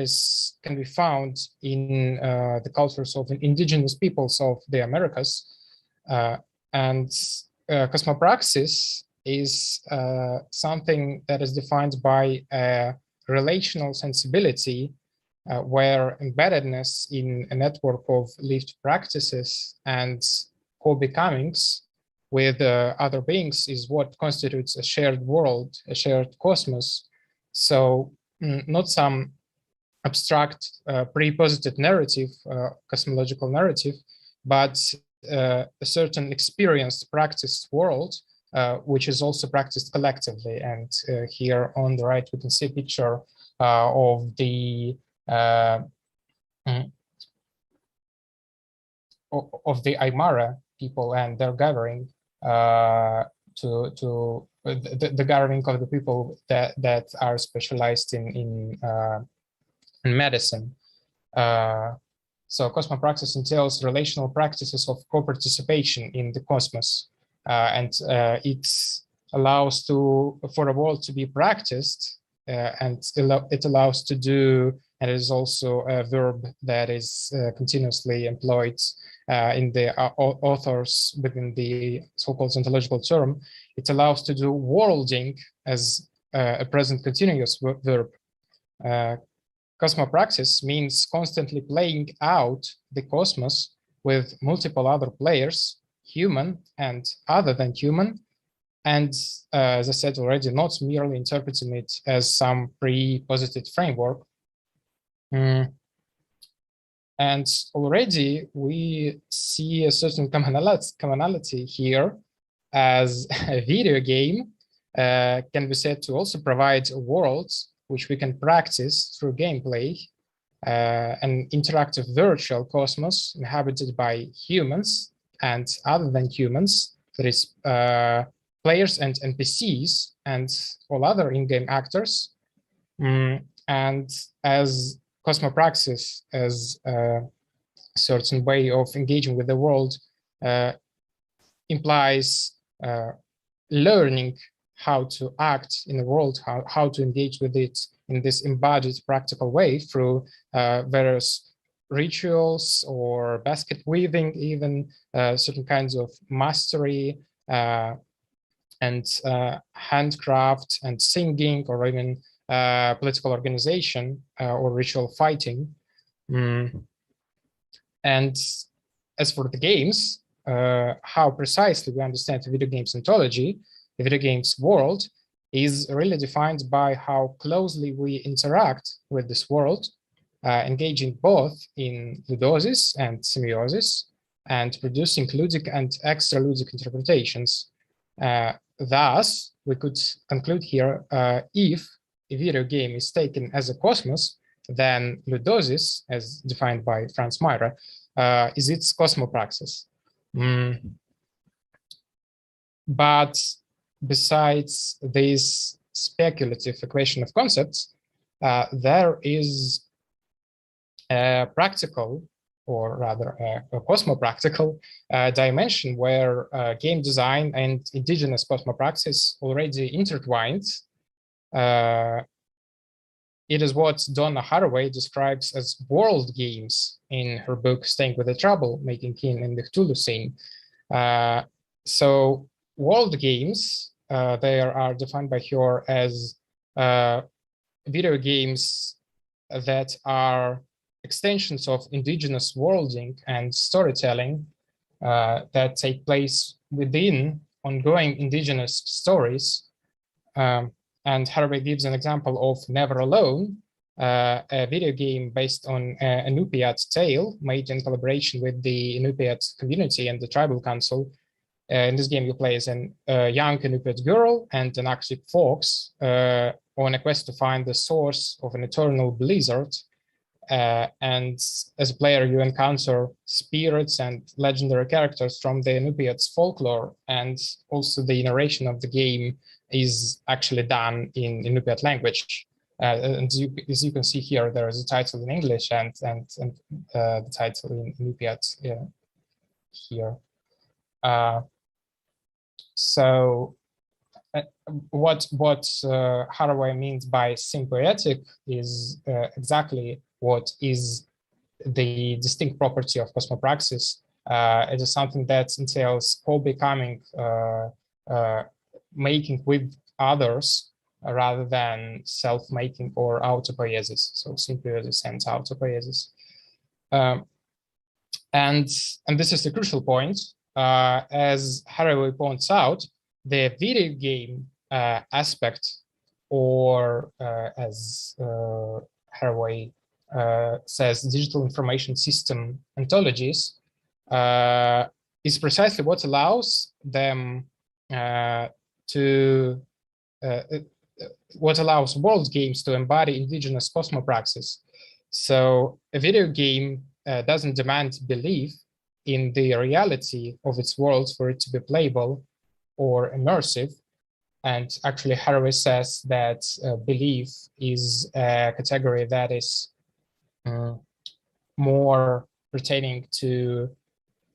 can be found in the cultures of indigenous peoples of the Americas. And cosmopraxis is something that is defined by a relational sensibility where embeddedness in a network of lived practices and co-becomings with other beings is what constitutes a shared world, a shared cosmos. So not some abstract pre-posited narrative, cosmological narrative, but a certain experienced, practiced world, which is also practiced collectively. And here on the right, we can see a picture of the Aymara people and their gathering the gathering of the people that are specialized in medicine. So cosmopraxis entails relational practices of co-participation in the cosmos, and it allows for a world to be practiced, and it allows to do, and it is also a verb that is continuously employed in the authors within the so-called ontological term. It allows to do worlding as a present continuous verb. Cosmopraxis means constantly playing out the cosmos with multiple other players, human and other than human, and as I said already, not merely interpreting it as some pre-posited framework. And already we see a certain commonality here, as a video game can be said to also provide worlds which we can practice through gameplay, an interactive virtual cosmos inhabited by humans and other than humans, that is players and NPCs and all other in-game actors. And as cosmopraxis as a certain way of engaging with the world implies learning how to act in the world, how to engage with it in this embodied practical way through various rituals or basket weaving, even certain kinds of mastery and handcraft and singing, or even political organization or ritual fighting. And as for the games, how precisely we understand the video games ontology, the video games world is really defined by how closely we interact with this world, engaging both in ludosis and semiosis, and producing ludic and extra-ludic interpretations. Thus, we could conclude here, if a video game is taken as a cosmos, then ludosis, as defined by Franz Mayr, is its cosmopraxis. But besides this speculative equation of concepts, there is a practical, or rather a cosmopractical dimension where game design and indigenous cosmopraxis already intertwined. It is what Donna Haraway describes as world games in her book Staying with the Trouble, Making Kin in the Cthulhu Scene. So world games, they are defined by her as video games that are extensions of indigenous worlding and storytelling that take place within ongoing indigenous stories. And Haraway gives an example of Never Alone, a video game based on a Inupiat tale made in collaboration with the Inupiat community and the tribal council. In this game, you play as a young Inupiat girl and an Arctic fox on a quest to find the source of an eternal blizzard. And as a player, you encounter spirits and legendary characters from the Inupiat's folklore, and also the narration of the game is actually done in Inupiat language. And as you can see here, there is a title in English and the title in Inupiat here. So what Haraway means by symbiotic is exactly what is the distinct property of cosmopraxis. It is something that entails co-becoming, making with others rather than self-making or autopoiesis. So symbiosis and autopoiesis. And this is the crucial point. As Haraway points out, the video game aspect, or as Haraway says, digital information system ontologies, is precisely what allows them what allows world games to embody indigenous cosmopraxis. So a video game doesn't demand belief in the reality of its world for it to be playable or immersive. And actually, Haraway says that belief is a category that is more pertaining to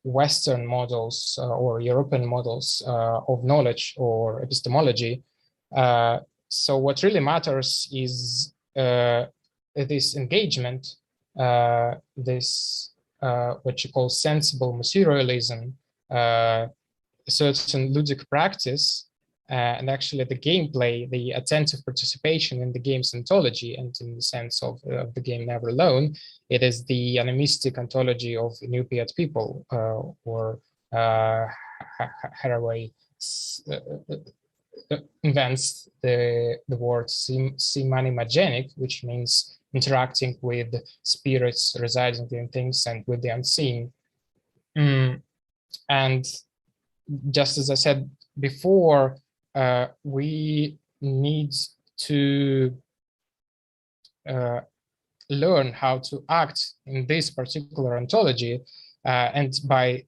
Western models or European models of knowledge or epistemology. So what really matters is this engagement, this what you call sensible materialism, a certain ludic practice, and actually the gameplay, the attentive participation in the game's ontology, and in the sense of the game Never Alone, it is the animistic ontology of Inupiat people, or Haraway invents the word semanimagenic, which means interacting with spirits residing in things and with the unseen. And just as I said before, we need to learn how to act in this particular ontology, and by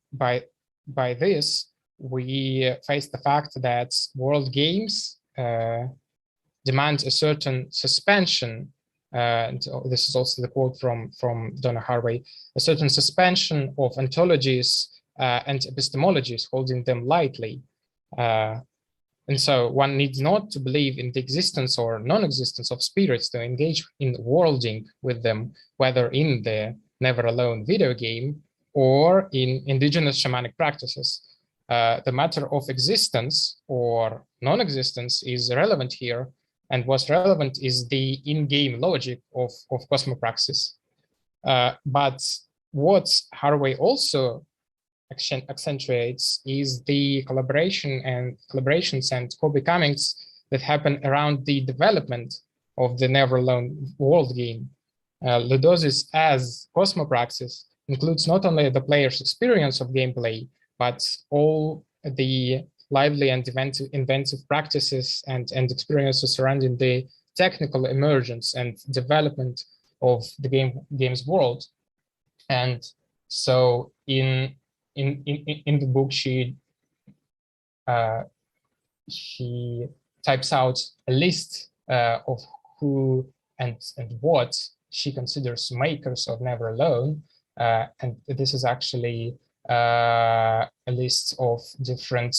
this we face the fact that world games demand a certain suspension, and this is also the quote from Donna Haraway, a certain suspension of ontologies and epistemologies, holding them lightly. And so one needs not to believe in the existence or non-existence of spirits to engage in worlding with them, whether in the Never Alone video game or in indigenous shamanic practices. The matter of existence or non-existence is relevant here, and what's relevant is the in-game logic of cosmopraxis. But what Haraway also accentuates is the collaborations and co-becomings that happen around the development of the Never Alone world game. Ludosis as cosmopraxis includes not only the player's experience of gameplay, but all the lively and inventive practices and experiences surrounding the technical emergence and development of the game's world. And so in the book, she types out a list of who and what she considers makers of Never Alone, and this is actually a list of different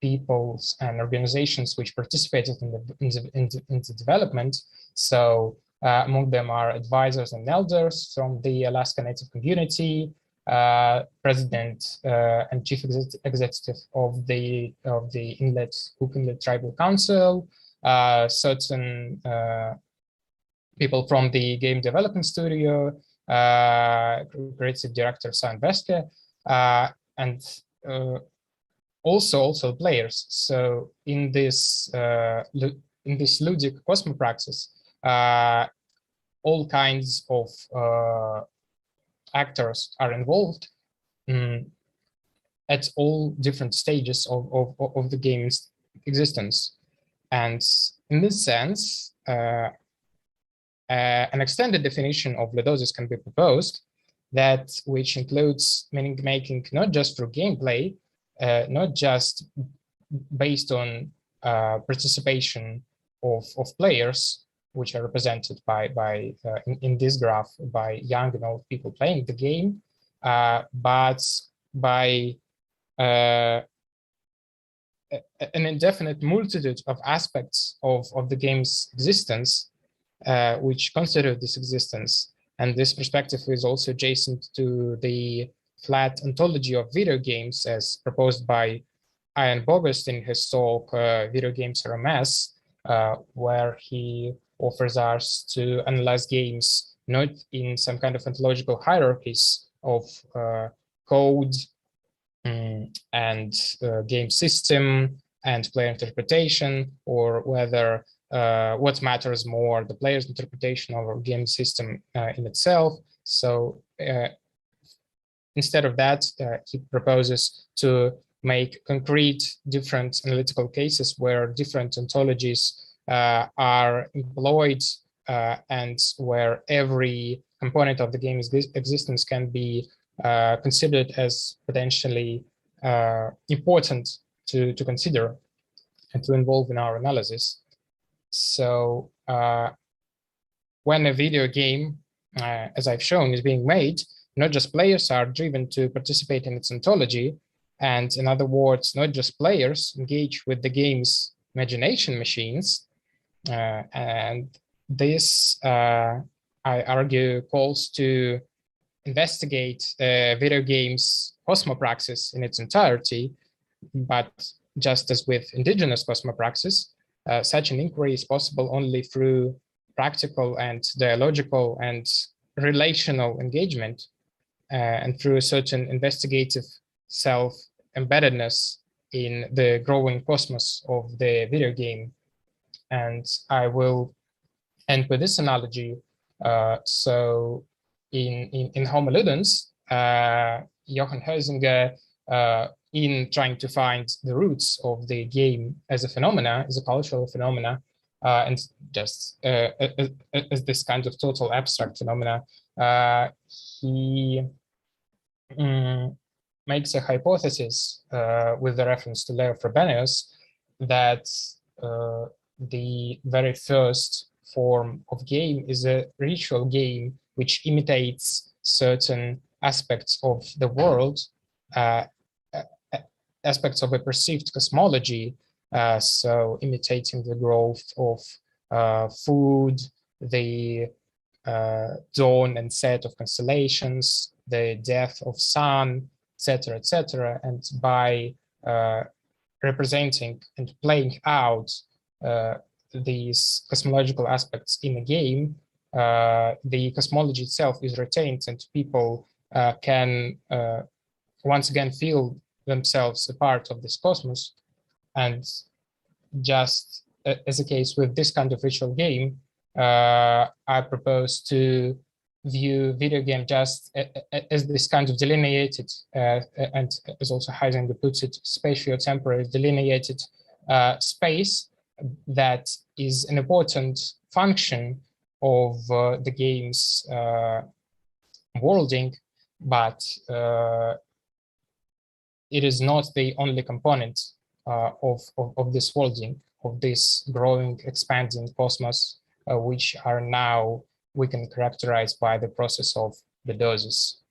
peoples and organizations which participated in the development. So among them are advisors and elders from the Alaska Native community, president and chief executive of the Cook Inlet Tribal Council, certain people from the game development studio, creative director Sam Veske, and also players. So in this ludic cosmopraxis, all kinds of actors are involved at all different stages of the game's existence. And in this sense, an extended definition of ludosis can be proposed, that which includes meaning making not just through gameplay, not just based on participation of players, which are represented by in this graph by young and old people playing the game, but by an indefinite multitude of aspects of the game's existence, which constitute this existence. And this perspective is also adjacent to the flat ontology of video games as proposed by Ian Bogost in his talk, Video Games Are a Mess, where he offers us to analyze games not in some kind of ontological hierarchies of code and game system and player interpretation, or whether what matters more, the player's interpretation of a game system in itself. So instead of that, he proposes to make concrete different analytical cases where different ontologies are employed and where every component of the game's existence can be considered as potentially important to consider and to involve in our analysis. So when a video game, as I've shown, is being made, not just players are driven to participate in its ontology, and in other words, not just players engage with the game's imagination machines, and this, I argue, calls to investigate video games cosmopraxis in its entirety, but just as with indigenous cosmopraxis, such an inquiry is possible only through practical and dialogical and relational engagement, and through a certain investigative self-embeddedness in the growing cosmos of the video game. And I will end with this analogy. So in Homo Ludens, Johann Huizinga, in trying to find the roots of the game as a phenomena, as a cultural phenomena, and just as this kind of total abstract phenomena, he makes a hypothesis with the reference to Leo Frobenius that the very first form of game is a ritual game which imitates certain aspects of the world, aspects of a perceived cosmology, so imitating the growth of food, the dawn and set of constellations, the death of sun, etc., and by representing and playing out these cosmological aspects in a game, the cosmology itself is retained, and people can once again feel themselves a part of this cosmos. And just as a case with this kind of ritual game, I propose to view video game just as this kind of delineated, and as also Huizinga puts it, spatio-temporary delineated space that is an important function of the game's worlding, but it is not the only component of this worlding, of this growing, expanding cosmos, which are now we can characterize by the process of the doses.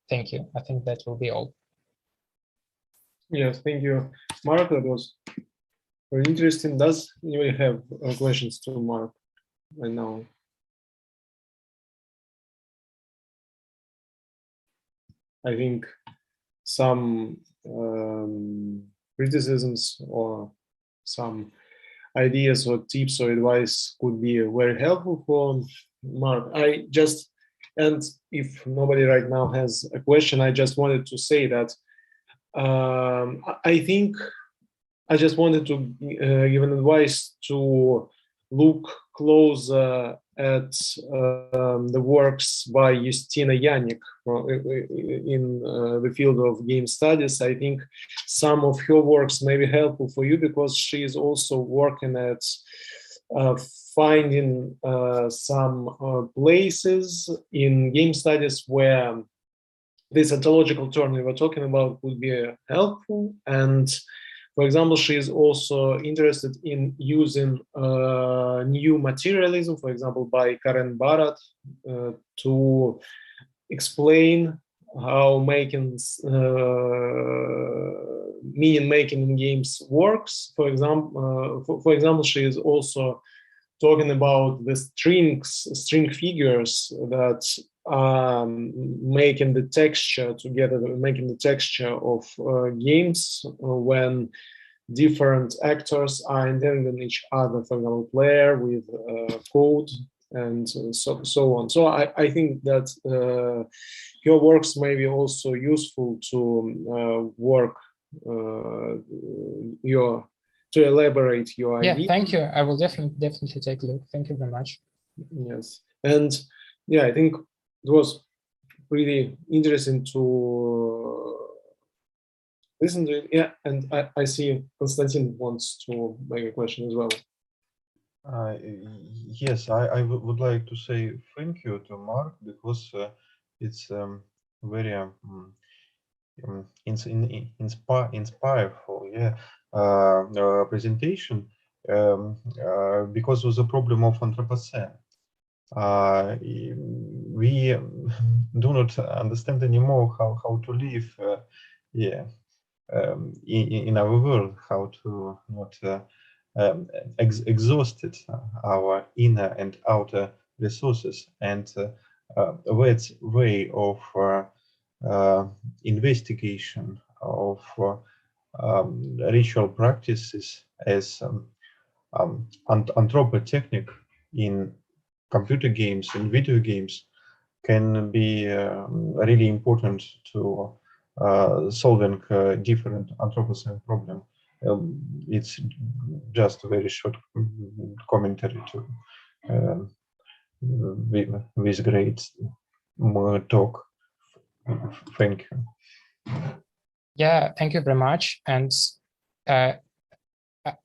Thank you. I think that will be all. Yes, thank you, Mark. That was very interesting. Does anybody have questions to Mark right now? I think some criticisms or some ideas or tips or advice could be very helpful for Mark. And if nobody right now has a question, I just wanted to say that I think I just wanted to give an advice to look closer at the works by Justina Yannick in the field of game studies, I think some of her works may be helpful for you, because she is also working at finding some places in game studies where this ontological term we were talking about would be helpful. And for example, she is also interested in using new materialism, for example, by Karen Barat, to explain how meaning making in games works. For example, she is also talking about the string figures that are making the texture together, making the texture of games when different actors are entangling each other, for example, player with code and so on. So I think that your works may be also useful to work to elaborate your idea. Yeah, thank you. I will definitely take a look. Thank you very much. Yes, and yeah, I think it was pretty interesting to listen to it. Yeah, and I see Konstantin wants to make a question as well. Yes, I would like to say thank you to Mark, because it's very inspireful, yeah, presentation, because of the problem of Anthropocene. We do not understand anymore how to live, in our world, how to not exhausted our inner and outer resources, and that way of investigation of ritual practices as anthropotechnic in computer games and video games can be really important to solving different Anthropocene problem. It's just a very short commentary to with great talk. Thank you. Yeah, thank you very much. And I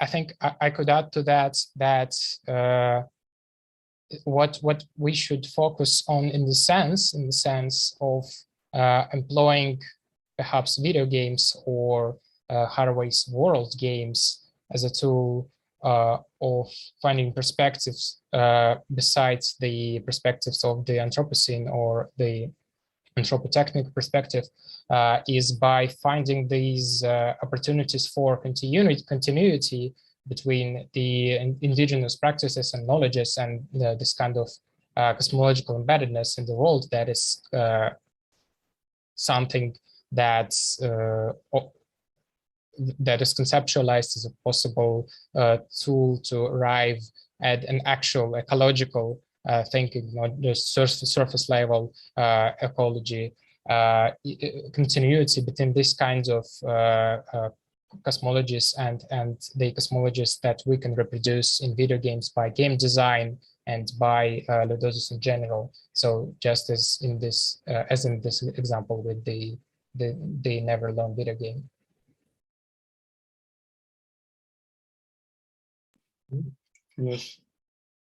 think I could add to that what we should focus on in the sense of employing perhaps video games or Haraway's world games as a tool of finding perspectives besides the perspectives of the Anthropocene or the anthropotechnic perspective, is by finding these opportunities for continuity between the indigenous practices and knowledges and this kind of cosmological embeddedness in the world that is something that's that is conceptualized as a possible tool to arrive at an actual ecological thinking, not just surface level ecology, continuity between these kinds of cosmologies and the cosmologies that we can reproduce in video games by game design and by Ludoses in general. So just as in this example with the Never Alone video game. Yes.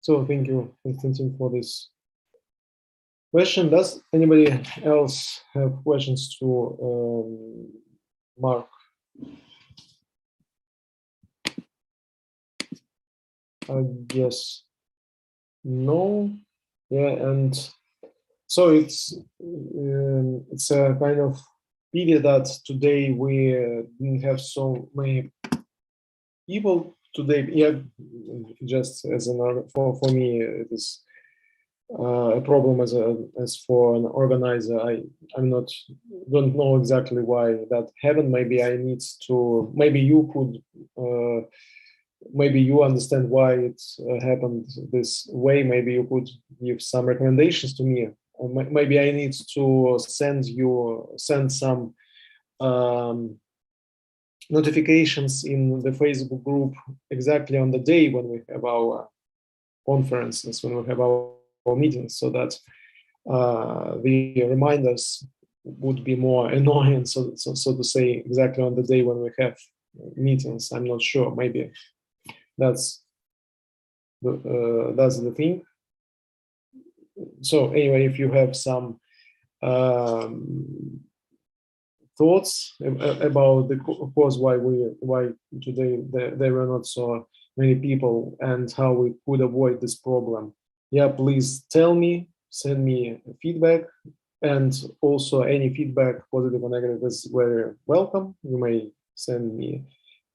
So thank you, Konstantin, for this question. Does anybody else have questions to Mark? I guess no. Yeah, and so it's a kind of pity that today we didn't have so many people today. Yeah, just as for me, it is a problem as for an organizer. Don't know exactly why that happened. Maybe I need to. Maybe you could. Maybe you understand why it happened this way. Maybe you could give some recommendations to me. Or maybe I need to send some notifications in the Facebook group exactly on the day when we have our conferences, when we have our meetings, so that the reminders would be more annoying, so to say, exactly on the day when we have meetings. I'm not sure. Maybe that's the thing. So anyway, if you have some thoughts about the cause why today there were not so many people and how we could avoid this problem, yeah, please tell me, send me feedback, and also any feedback, positive or negative, is very welcome. You may send me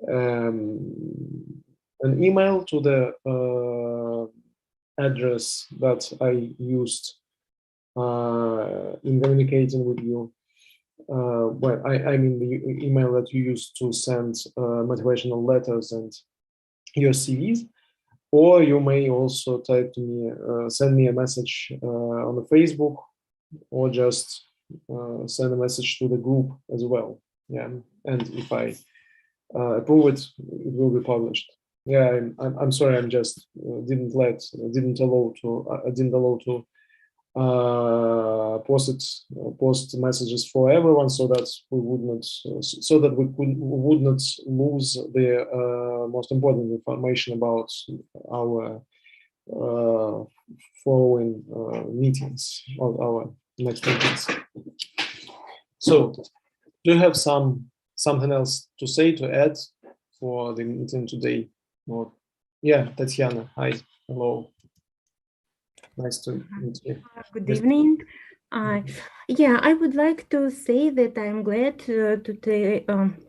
an email to the address that I used in communicating with you. Well, I mean the email that you used to send motivational letters and your CVs, or you may also type to me, send me a message on the Facebook, or just send a message to the group as well. Yeah, and if I approve it, it will be published. Yeah, I'm sorry, I'm just didn't allow to post messages for everyone, so that we would not would not lose the most important information about our following meetings, or our next meetings. So, do you have something else to say, to add for the meeting today? Or, yeah, Tatiana, hi, hello. Nice to meet you. Good evening. Yeah, I would like to say that I'm glad to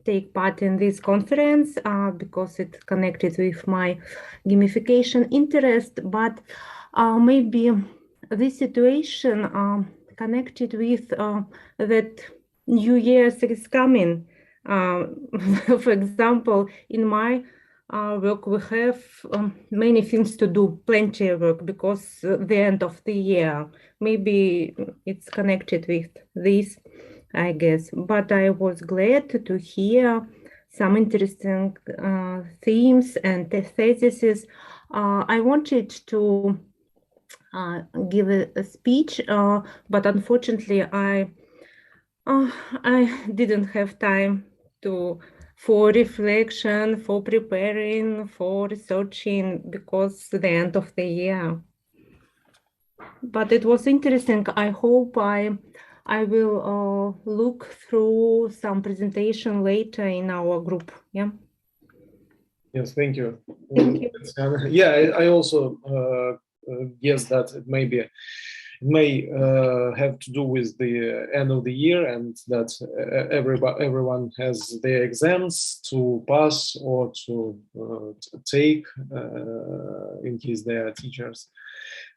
take part in this conference because it's connected with my gamification interest, but maybe this situation connected with that New Year's is coming. For example, in my work, we have many things to do, plenty of work, because the end of the year. Maybe it's connected with this, I guess. But I was glad to hear some interesting themes and theses. I wanted to give a speech, but unfortunately, I didn't have time for reflection, for preparing, for researching, because the end of the year. But it was interesting. I hope I will look through some presentation later in our group. Yeah. Yes, thank you. Thank you. Yeah, I also guess that it may have to do with the end of the year, and that everyone has their exams to pass or to take in case they are teachers,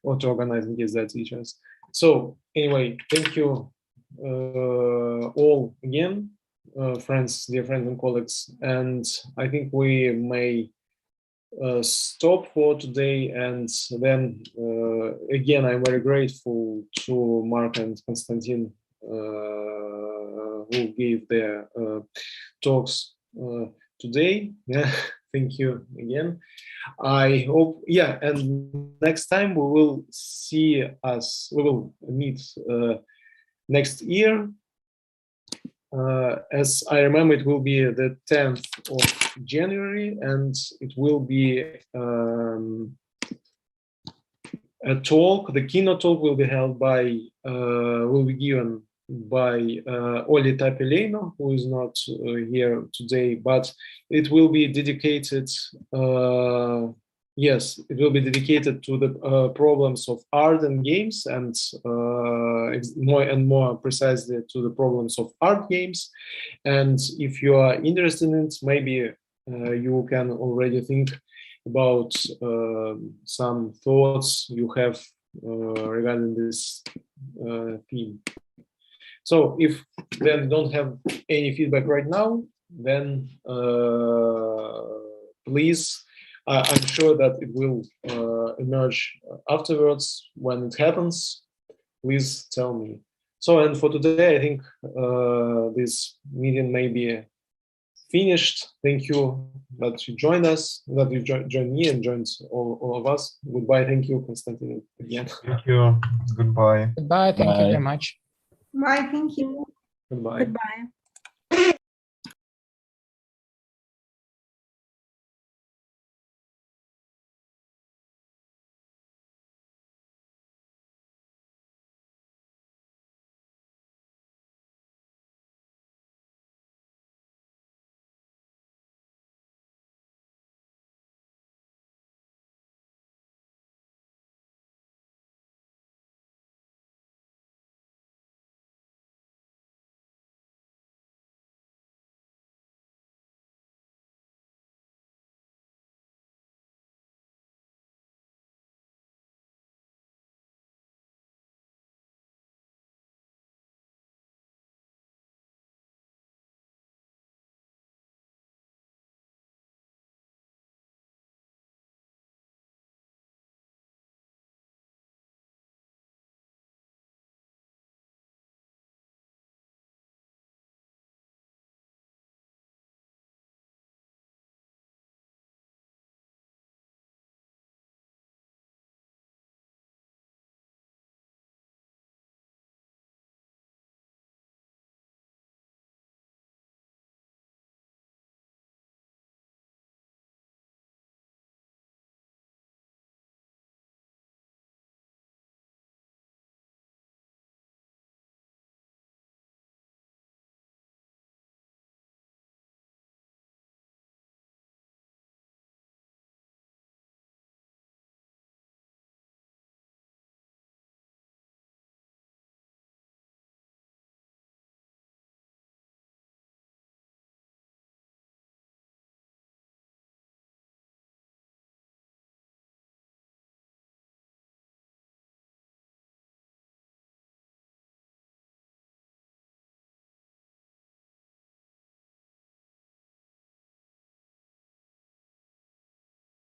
or to organize in case they are teachers. So anyway, thank you all again, friends, dear friends and colleagues, and I think we may stop for today, and then again I'm very grateful to Mark and Konstantin who gave their talks today. Yeah, thank you again. I hope, yeah, and next time we will meet next year. As I remember, it will be the 10th of January, and it will be a talk. The keynote talk will be held by, will be given by Olli Tapileno, who is not here today, but it will be dedicated. Yes, it will be dedicated to the problems of art and games, and more precisely to the problems of art games. And if you are interested in it, maybe you can already think about some thoughts you have regarding this theme. So if then don't have any feedback right now, then please, I'm sure that it will emerge afterwards. When it happens, please tell me. So, and for today, I think this meeting may be finished. Thank you that you joined us, that you joined me and joined all of us. Goodbye. Thank you, Konstantin, again. Thank you. Goodbye. Goodbye. Thank you very much. Bye, thank you. Goodbye. Goodbye.